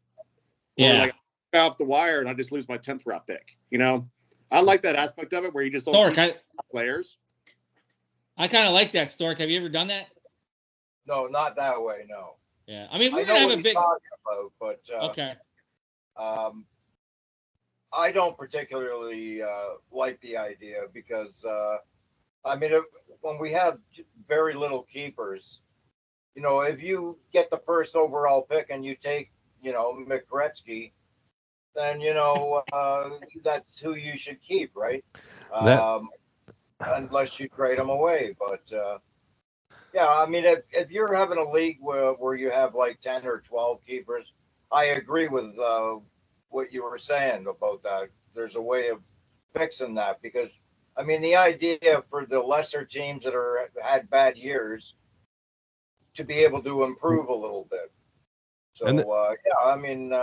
Or like off the wire and I just lose my 10th round pick? I like that aspect of it where you just don't keep players. I kind of like that, Stork. Have you ever done that? No, not that way. No. Yeah, I mean, we're I gonna know have what a big. he's talking about, but Okay. I don't particularly like the idea, because I mean, when we have very little keepers, if you get the first overall pick and you take, Mick Gretzky, then, that's who you should keep, right? Unless you trade him away. But, yeah, I mean, if you're having a league where you have like 10 or 12 keepers, I agree with what you were saying about that. There's a way of fixing that, because, I mean, the idea for the lesser teams that had bad years to be able to improve a little bit. So, yeah, I mean,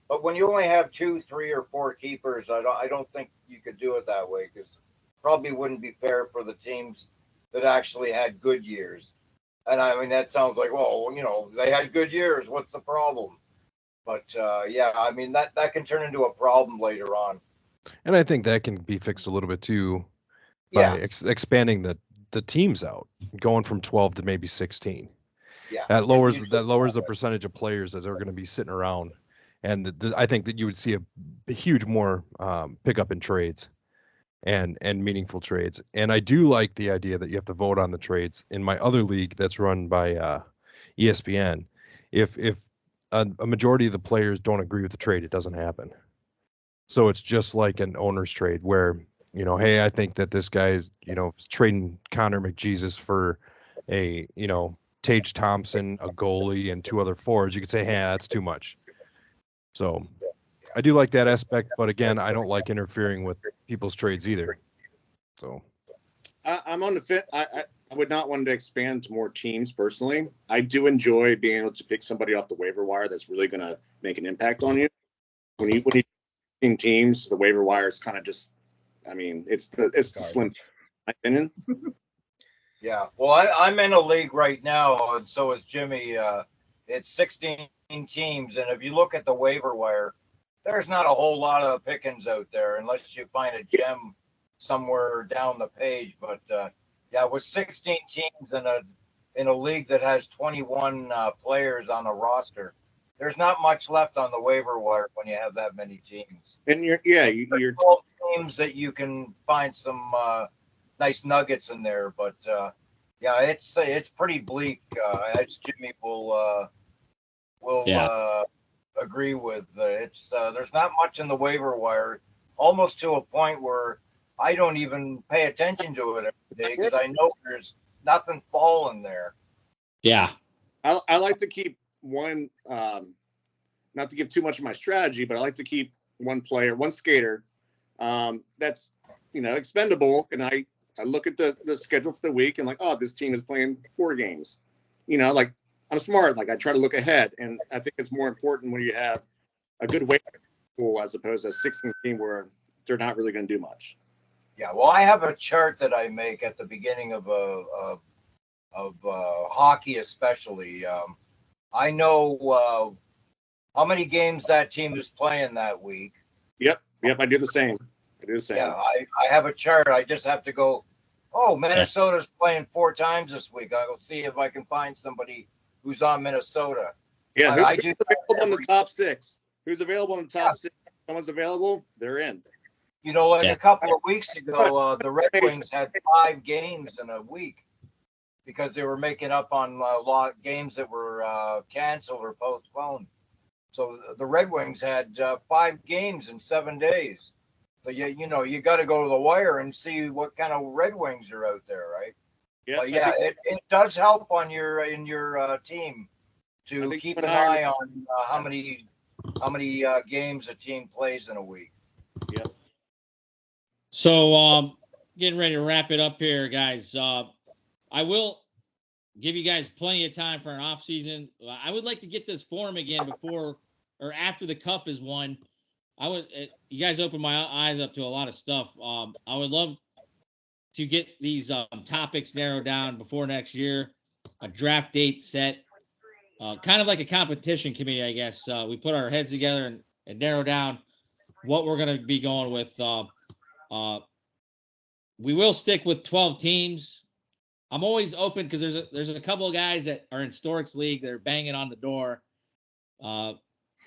but when you only have 2, 3, or 4 keepers, I don't think you could do it that way, because probably wouldn't be fair for the teams that actually had good years. And I mean, that sounds like, well, they had good years. What's the problem? But yeah, I mean, that can turn into a problem later on. And I think that can be fixed a little bit too by Yeah, expanding the teams out, going from 12 to maybe 16. yeah. That And lowers you that lowers the percentage of players that are going to be sitting around, and I think that you would see a huge more pickup in trades and meaningful trades. And I do like the idea that you have to vote on the trades. In my other league that's run by ESPN, if a majority of the players don't agree with the trade, it doesn't happen. So it's just like an owner's trade where, hey, I think that this guy is, trading Connor McJesus for a, Tage Thompson, a goalie, and 2 other forwards. You could say, hey, that's too much. So I do like that aspect, but again, I don't like interfering with people's trades either. So I'm on the fit. I would not want to expand to more teams personally. I do enjoy being able to pick somebody off the waiver wire that's really going to make an impact on you. When you teams, the waiver wire is kind of just, it's the slim, in my opinion. Yeah. Well, I'm in a league right now, and so is Jimmy. It's 16 teams, and if you look at the waiver wire, there's not a whole lot of pickings out there unless you find a gem somewhere down the page. But yeah, with 16 teams in a league that has 21 players on the roster, there's not much left on the waiver wire when you have that many teams. And you're 12 teams that you can find some nice nuggets in there, but yeah, it's pretty bleak. As Jimmy will agree with. It's there's not much in the waiver wire, almost to a point where I don't even pay attention to it every day because I know there's nothing falling there. Yeah. I like to keep one, not to give too much of my strategy, but I like to keep one player, one skater that's, expendable. And I look at the schedule for the week and like, oh, this team is playing 4 games. Like I'm smart. Like I try to look ahead. And I think it's more important when you have a good waiver pool as opposed to a 16 team where they're not really going to do much. Yeah, well, I have a chart that I make at the beginning of hockey, especially. I know how many games that team is playing that week. Yep. I do the same. Yeah, I have a chart. I just have to go, oh, Minnesota's playing 4 times this week. I'll see if I can find somebody who's on Minnesota. Yeah, who's available in the top 6? Who's available in the top 6? If someone's available, they're in. A couple of weeks ago, the Red Wings had 5 games in a week because they were making up on games that were canceled or postponed. So the Red Wings had 5 games in 7 days. So you got to go to the wire and see what kind of Red Wings are out there, right? Yeah, but yeah, it does help on your team to keep an eye on how many games a team plays in a week. Yeah. So getting ready to wrap it up here, guys. I will give you guys plenty of time for an off season. I would like to get this form again before or after the cup is won. You guys opened my eyes up to a lot of stuff. I would love to get these topics narrowed down before next year, a draft date set, kind of like a competition committee, I guess. We put our heads together and narrow down what we're going to be going with. We will stick with 12 teams. I'm always open because there's a couple of guys that are in Storks League that are banging on the door.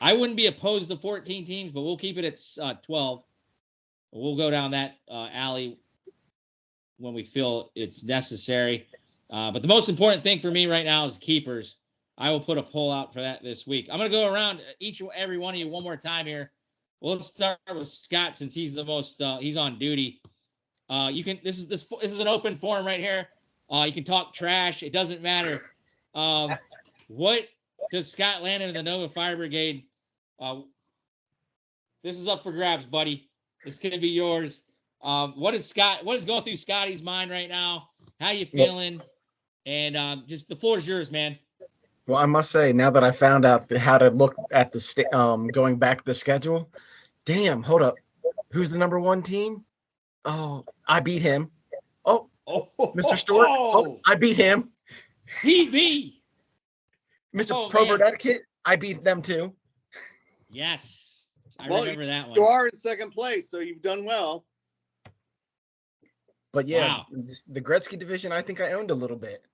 I wouldn't be opposed to 14 teams, but we'll keep it at 12. We'll go down that alley when we feel it's necessary. But the most important thing for me right now is keepers. I will put a poll out for that this week. I'm going to go around every one of you one more time here. We'll start with Scott since he's the most he's on duty. This is an open forum right here. You can talk trash. It doesn't matter. What does Scott Landon and the Nova Fire Brigade? This is up for grabs, buddy. This could be yours. What is going through Scotty's mind right now? How you feeling? And just the floor is yours, man. Well, I must say, now that I found out how to look at the going back to the schedule, damn, hold up. Who's the number 1 team? Oh, I beat him. Oh, Mr. Stork. Oh, I beat him. PB. Mr. Probert Etiquette, I beat them too. Yes. I Well, remember that one. You are in second place, so you've done well. But yeah, Wow. the Gretzky division, I think I owned a little bit.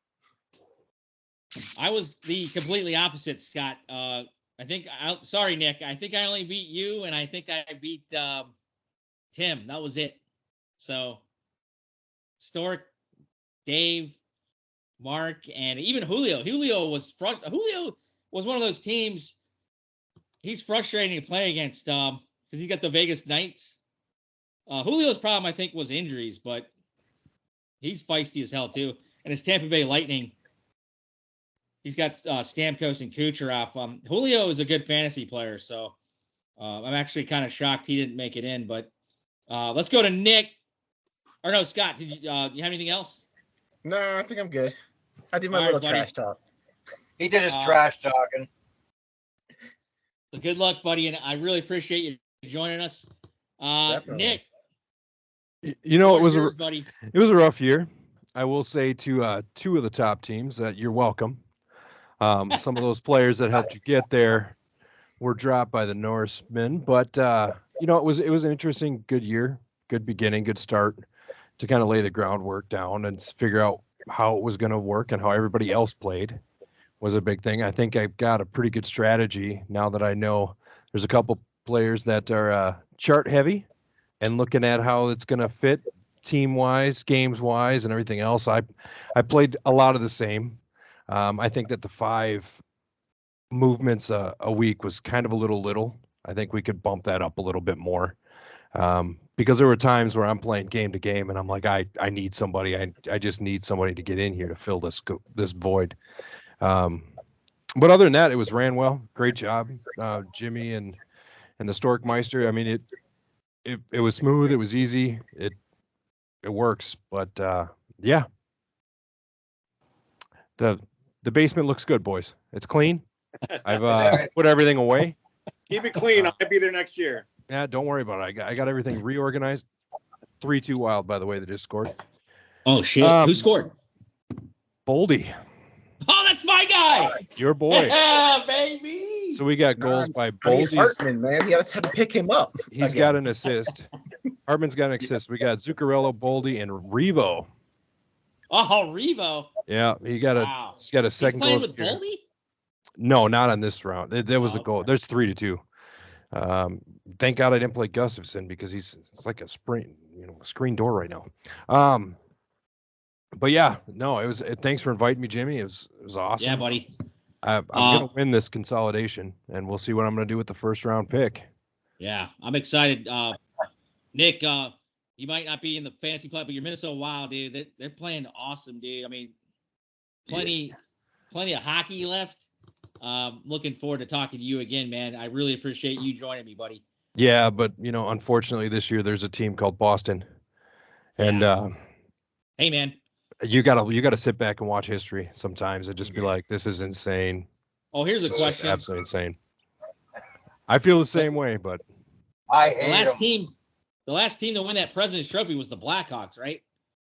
I was the completely opposite, Scott. Sorry, Nick. I think I only beat you, and I think I beat Tim. That was it. So, Stork, Dave, Mark, and even Julio. Julio was frustrated. Julio was one of those teams. He's frustrating to play against because he's got the Vegas Knights. Julio's problem, I think, was injuries, but he's feisty as hell too. And his Tampa Bay Lightning. He's got Stamkos and Kucherov. Julio is a good fantasy player, so I'm actually kind of shocked he didn't make it in. But let's go to Nick. Or no, Scott. Did you have anything else? No, I think I'm good. I did my All right, little buddy. trash talk. He did his trash talking. So good luck, buddy, and I really appreciate you joining us. Definitely. Nick, You know, it was yours, buddy. It was a rough year. I will say to two of the top teams that you're welcome. Some of those players that helped you get there were dropped by the Norsemen, but you know, it was an interesting, good year, good beginning, good start to kind of lay the groundwork down and figure out how it was going to work and how everybody else played was a big thing. I think I've got a pretty good strategy now that I know there's a couple players that are chart heavy and looking at how it's going to fit team wise, games wise, and everything else. I played a lot of the same. I think that the 5 movements a week was kind of a little. I think we could bump that up a little bit more. Because there were times where I'm playing game to game and I'm like, I need somebody. I just need somebody to get in here to fill this void. But other than that, it was ran well. Great job, Jimmy and the Storkmeister. I mean, it was smooth. It was easy. It works. But yeah, the basement looks good, boys. It's clean. I've put everything away. Keep it clean. I'll be there next year. Yeah, don't worry about it. I got everything reorganized. 3-2 Wild, by the way, that just scored. Oh shit! Who scored? Boldy. Oh, that's my guy. Your boy. Yeah, baby. So we got goals by Boldy Boldy. Hartman, man. He just had to pick him up. He's got an assist. Hartman's got an assist. We got Zuccarello, Boldy, and Revo. Oh, Revo. Yeah, he's got a second He's playing goal with here. Boldy? No, not on this round. There was a goal. There's 3-2. Thank God I didn't play Gustafson because it's like a screen door right now. But yeah, no, it was. Thanks for inviting me, Jimmy. It was awesome. Yeah, buddy. I'm gonna win this consolidation, and we'll see what I'm gonna do with the first round pick. Yeah, I'm excited. Nick, you might not be in the fantasy play, but your Minnesota Wild, dude, they're playing awesome, dude. I mean, plenty of hockey left. Looking forward to talking to you again, man. I really appreciate you joining me, buddy. Yeah, but unfortunately this year there's a team called Boston, and hey, man, you gotta sit back and watch history sometimes and just be like, this is insane. Oh, here's a This question. is absolutely insane. I feel the same way, but I hate the last team to win that President's Trophy was the Blackhawks, right?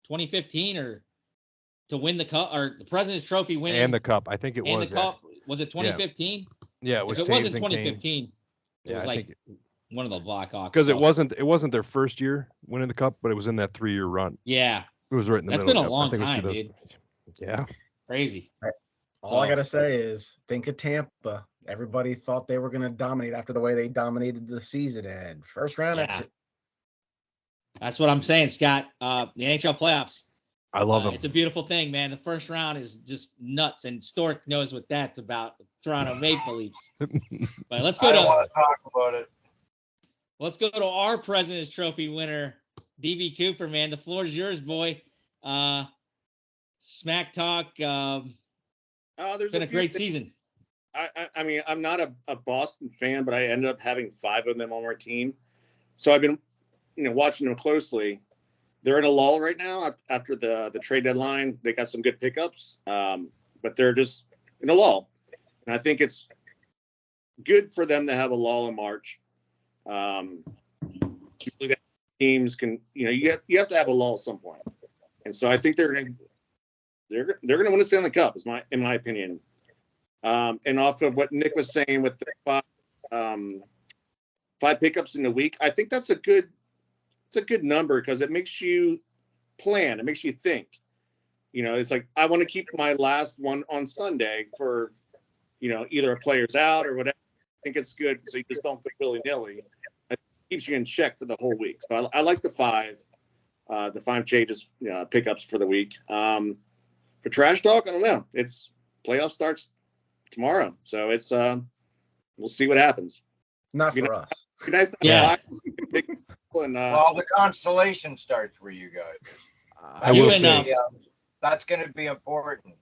2015, or to win the cup, or the President's Trophy winning and the cup. I think it and was the cup. Was it 2015? Yeah, it was. If it wasn't Taves and Kane. 2015, it was like one of the Blackhawks. Because it wasn't their first year winning the cup, but it was in that 3-year run. Yeah, it was right in the middle. That's been a of long I think time, it was dude. Yeah, crazy. All I gotta say is, think of Tampa. Everybody thought they were gonna dominate after the way they dominated the season, and first round exit. That's what I'm saying, Scott. The NHL playoffs. I love them. It's a beautiful thing, man. The first round is just nuts, and Stork knows what that's about. The Toronto Maple Leafs. But let's go I don't want to talk about it. Let's go to our President's Trophy winner, DB Cooper, man. The floor is yours, boy. Smack talk. It's been a great season. I mean, I'm not a Boston fan, but I ended up having 5 of them on our team. So I've been, watching them closely. They're in a lull right now after the trade deadline. They got some good pickups, but they're just in a lull. And I think it's good for them to have a lull in March. Usually that teams can, you have to have a lull at some point. And so I think they're going to win the Stanley Cup, in my opinion. And off of what Nick was saying with the 5 pickups in a week. I think it's a good number because it makes you plan. It makes you think. It's like I want to keep my last one on Sunday for, either a player's out or whatever. I think it's good so you just don't go willy-nilly. It keeps you in check for the whole week. So I like the 5 changes, pickups for the week. For Trash Talk, I don't know. It's playoff starts tomorrow, so it's we'll see what happens. Not for us. Be nice to Yeah. Well, the constellation starts for you guys. I will say. That's going to be important.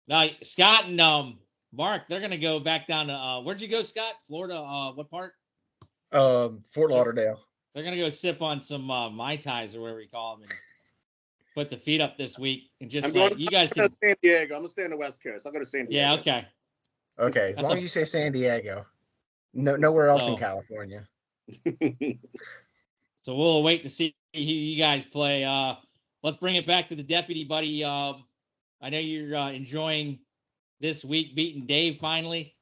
Now, Scott and Mark, they're going to go back down to where'd you go, Scott? Florida? What part? Fort Lauderdale. They're going to go sip on some Mai Tais or whatever you call them and put the feet up this week. And just you guys can. San Diego. I'm going to stay on the West Coast. I'll go to San Diego. Yeah, okay. Okay, as long as you say San Diego. Nowhere else in California. So we'll wait to see who you guys play. Let's bring it back to the deputy, buddy. I know you're enjoying this week beating Dave finally.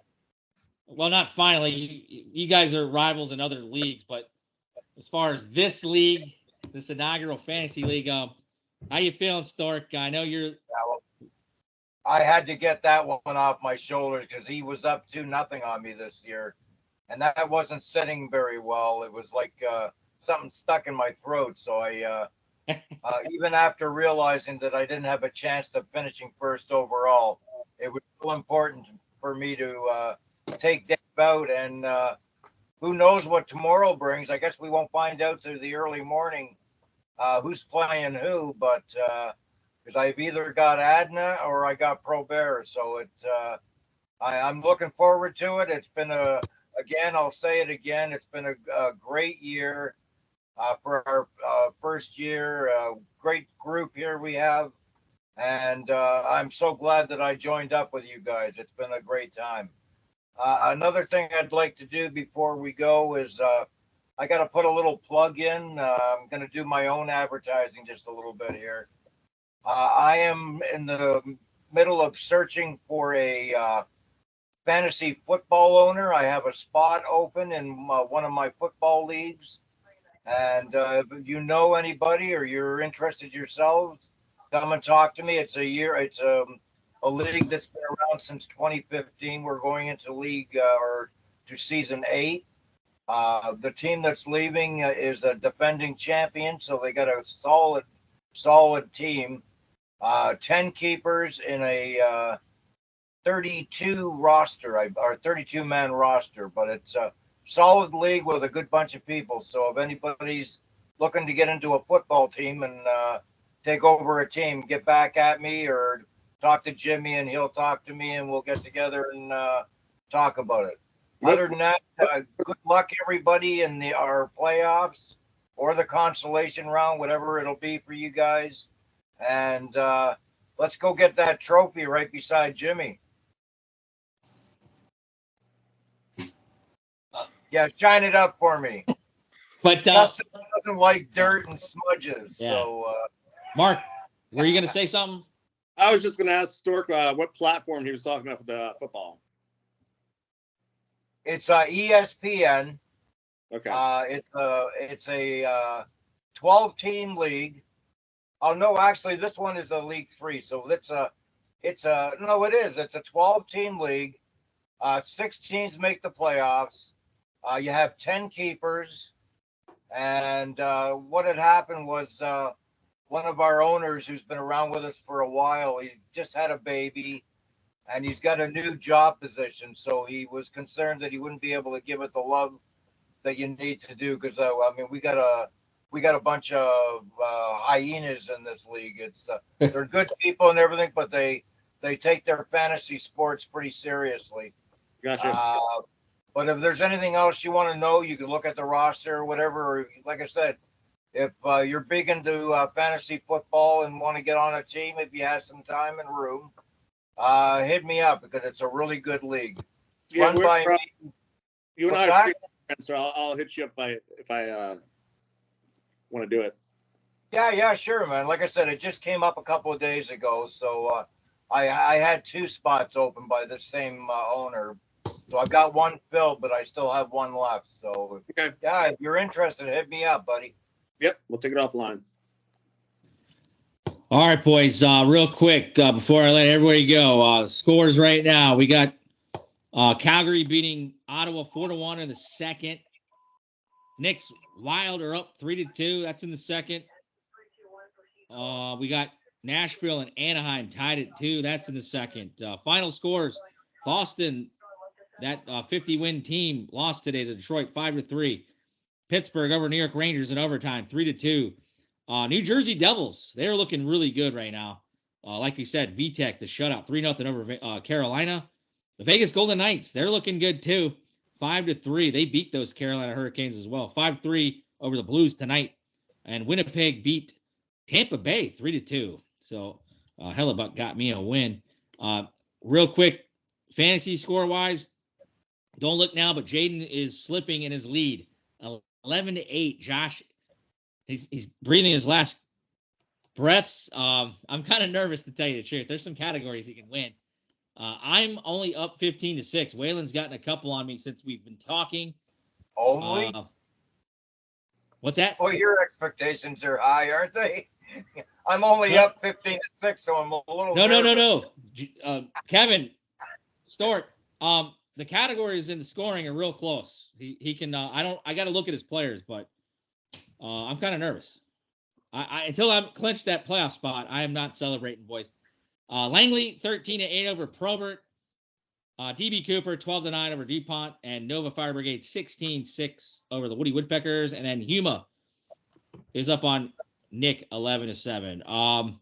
Well, not finally. You guys are rivals in other leagues, but as far as this league, this inaugural fantasy league, how you feeling, Stork? I know you're. I had to get that one off my shoulders because he was up 2-0 on me this year, and that wasn't sitting very well. It was like something stuck in my throat. So I, even after realizing that I didn't have a chance of finishing first overall, it was so important for me to take Dave out. And who knows what tomorrow brings? I guess we won't find out through the early morning who's playing who, but. Because I've either got Adna or I got Probert. So I'm looking forward to it. It's been I'll say it again, it's been a great year for our first year. Great group here we have. And I'm so glad that I joined up with you guys. It's been a great time. Another thing I'd like to do before we go is I got to put a little plug in. I'm going to do my own advertising just a little bit here. I am in the middle of searching for a fantasy football owner. I have a spot open in one of my football leagues. And if you know anybody or you're interested yourselves, come and talk to me. It's a league that's been around since 2015. We're going into league or to season 8. The team that's leaving is a defending champion, so they got a solid team. 10 keepers in a 32 roster, or 32-man roster, but it's a solid league with a good bunch of people. So if anybody's looking to get into a football team and take over a team, get back at me or talk to Jimmy and he'll talk to me and we'll get together and talk about it. Other than that, good luck everybody in our playoffs or the consolation round, whatever it'll be for you guys. And let's go get that trophy right beside Jimmy. Yeah, shine it up for me. But Justin doesn't like dirt and smudges. Yeah. So, Mark, were you going to say something? I was just going to ask Stork what platform he was talking about for the football. it's ESPN. Okay. It's a 12-team league. Oh no, actually, this one is a League 3, so it's a 12-team league. 6 teams make the playoffs. You have 10 keepers, and what had happened was one of our owners, who's been around with us for a while, he just had a baby, and he's got a new job position, so he was concerned that he wouldn't be able to give it the love that you need to do. Because we got a bunch of hyenas in this league. It's they're good people and everything, but they take their fantasy sports pretty seriously. Gotcha. But if there's anything else you want to know, you can look at the roster or whatever. Or, like I said, if you're big into fantasy football and want to get on a team, if you have some time and room, hit me up because it's a really good league. Yeah, Run by me. you and What's I are that? friends, so I'll hit you up if I want to do it. Yeah, sure, man. Like I said, it just came up a couple of days ago, so I had 2 spots open by the same owner. So I've got one filled, but I still have one left. So, Okay. yeah, if you're interested, hit me up, buddy. Yep, we'll take it offline. All right, boys. Real quick, before I let everybody go, scores right now. We got Calgary beating Ottawa 4-1 in the second. Knicks Wild are up 3-2. That's in the second. We got Nashville and Anaheim tied at 2. That's in the second. Final scores: Boston, that 50-win team, lost today to Detroit 5-3. Pittsburgh over New York Rangers in overtime 3-2. New Jersey Devils, they're looking really good right now. Like we said, VTech, the shutout, 3-0 over Carolina. The Vegas Golden Knights, they're looking good too, 5-3. They beat those Carolina Hurricanes as well, 5-3 over the Blues tonight. And Winnipeg beat Tampa Bay 3-2. So Hellebuck got me a win. Real quick, fantasy score-wise, don't look now, but Jaden is slipping in his lead, 11-8. Josh, he's breathing his last breaths. I'm kind of nervous, to tell you the truth. There's some categories he can win. I'm only up 15-6. Waylon's gotten a couple on me since we've been talking. Only? What's that? Well, your expectations are high, aren't they? I'm only up 15-6, so I'm a little No. Kevin, Stork, the categories in the scoring are real close. He can I got to look at his players, but I'm kind of nervous. I until I'm clinched that playoff spot, I am not celebrating, boys. Langley 13-8 over Probert. DB Cooper 12-9 over DuPont, and Nova Fire Brigade 16-6 over the Woody Woodpeckers, and then Huma is up on Nick 11-7.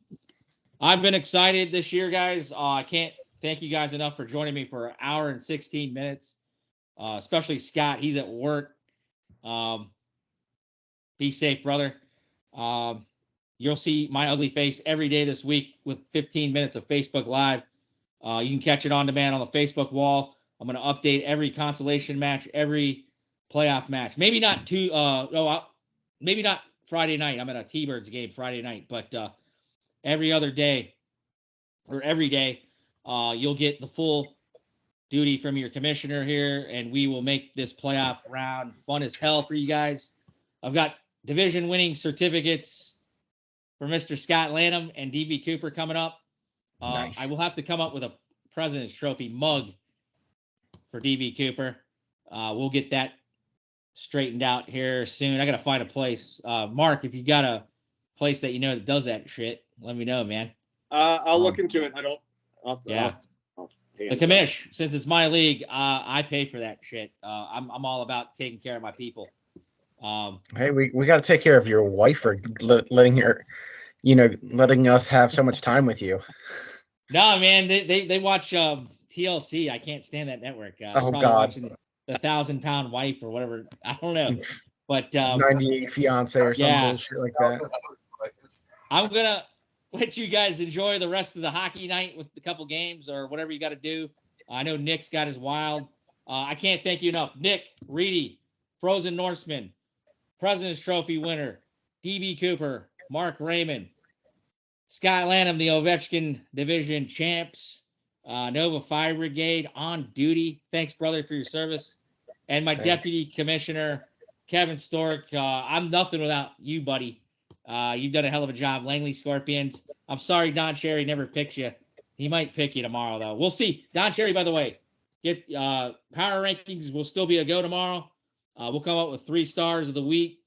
I've been excited this year, guys. I can't thank you guys enough for joining me for an hour and 16 minutes. Especially Scott, he's at work. Be safe, brother. You'll see my ugly face every day this week with 15 minutes of Facebook Live. You can catch it on demand on the Facebook wall. I'm going to update every consolation match, every playoff match. Maybe not maybe not Friday night. I'm at a T-Birds game Friday night, but every other day or every day, you'll get the full duty from your commissioner here, and we will make this playoff round fun as hell for you guys. I've got division winning certificates for Mr. Scott Lanham and DB Cooper coming up. Nice. I will have to come up with a President's Trophy mug for DB Cooper. We'll get that straightened out here soon. I got to find a place. Mark, if you got a place that you know that does that shit, let me know, man. I'll look into it. The commish, since it's my league, I pay for that shit. I'm all about taking care of my people. Hey, we got to take care of your wife for letting us have so much time with you. No, man, they watch TLC. I can't stand that network. Oh God, watching the 1,000-pound wife or whatever. I don't know, but 98 fiance or some bullshit like that. I'm gonna let you guys enjoy the rest of the hockey night with a couple games or whatever you got to do. I know Nick's got his wild. I can't thank you enough, Nick, Reedy, Frozen Norseman, President's Trophy winner, DB Cooper, Mark Raymond, Scott Lanham, the Ovechkin Division champs, Nova Fire Brigade on duty. Thanks, brother, for your service. And my deputy commissioner, Kevin Stork. I'm nothing without you, buddy. You've done a hell of a job. Langley Scorpions. I'm sorry Don Cherry never picked you. He might pick you tomorrow, though. We'll see. Don Cherry, by the way, get power rankings will still be a go tomorrow. We'll come up with 3 stars of the week.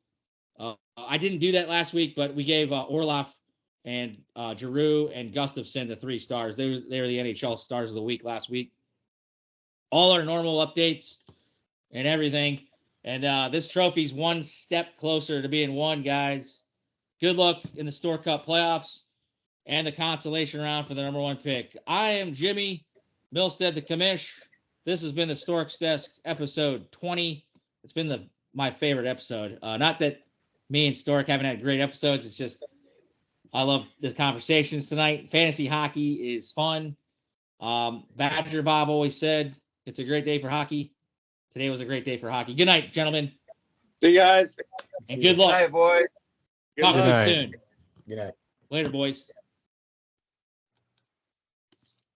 I didn't do that last week, but we gave Orloff and Giroux and Gustafson the 3 stars. They were the NHL stars of the week last week. All our normal updates and everything. And this trophy's one step closer to being won, guys. Good luck in the Store Cup playoffs and the consolation round for the #1 pick. I am Jimmy Milstead, the commish. This has been the Storksdesk episode 20. It's been my favorite episode. Not that me and Stork haven't had great episodes. It's just I love the conversations tonight. Fantasy hockey is fun. Badger Bob always said it's a great day for hockey. Today was a great day for hockey. Good night, gentlemen. See you guys. And good luck. Hi, boy. Talk to you soon. Good night. Later, boys.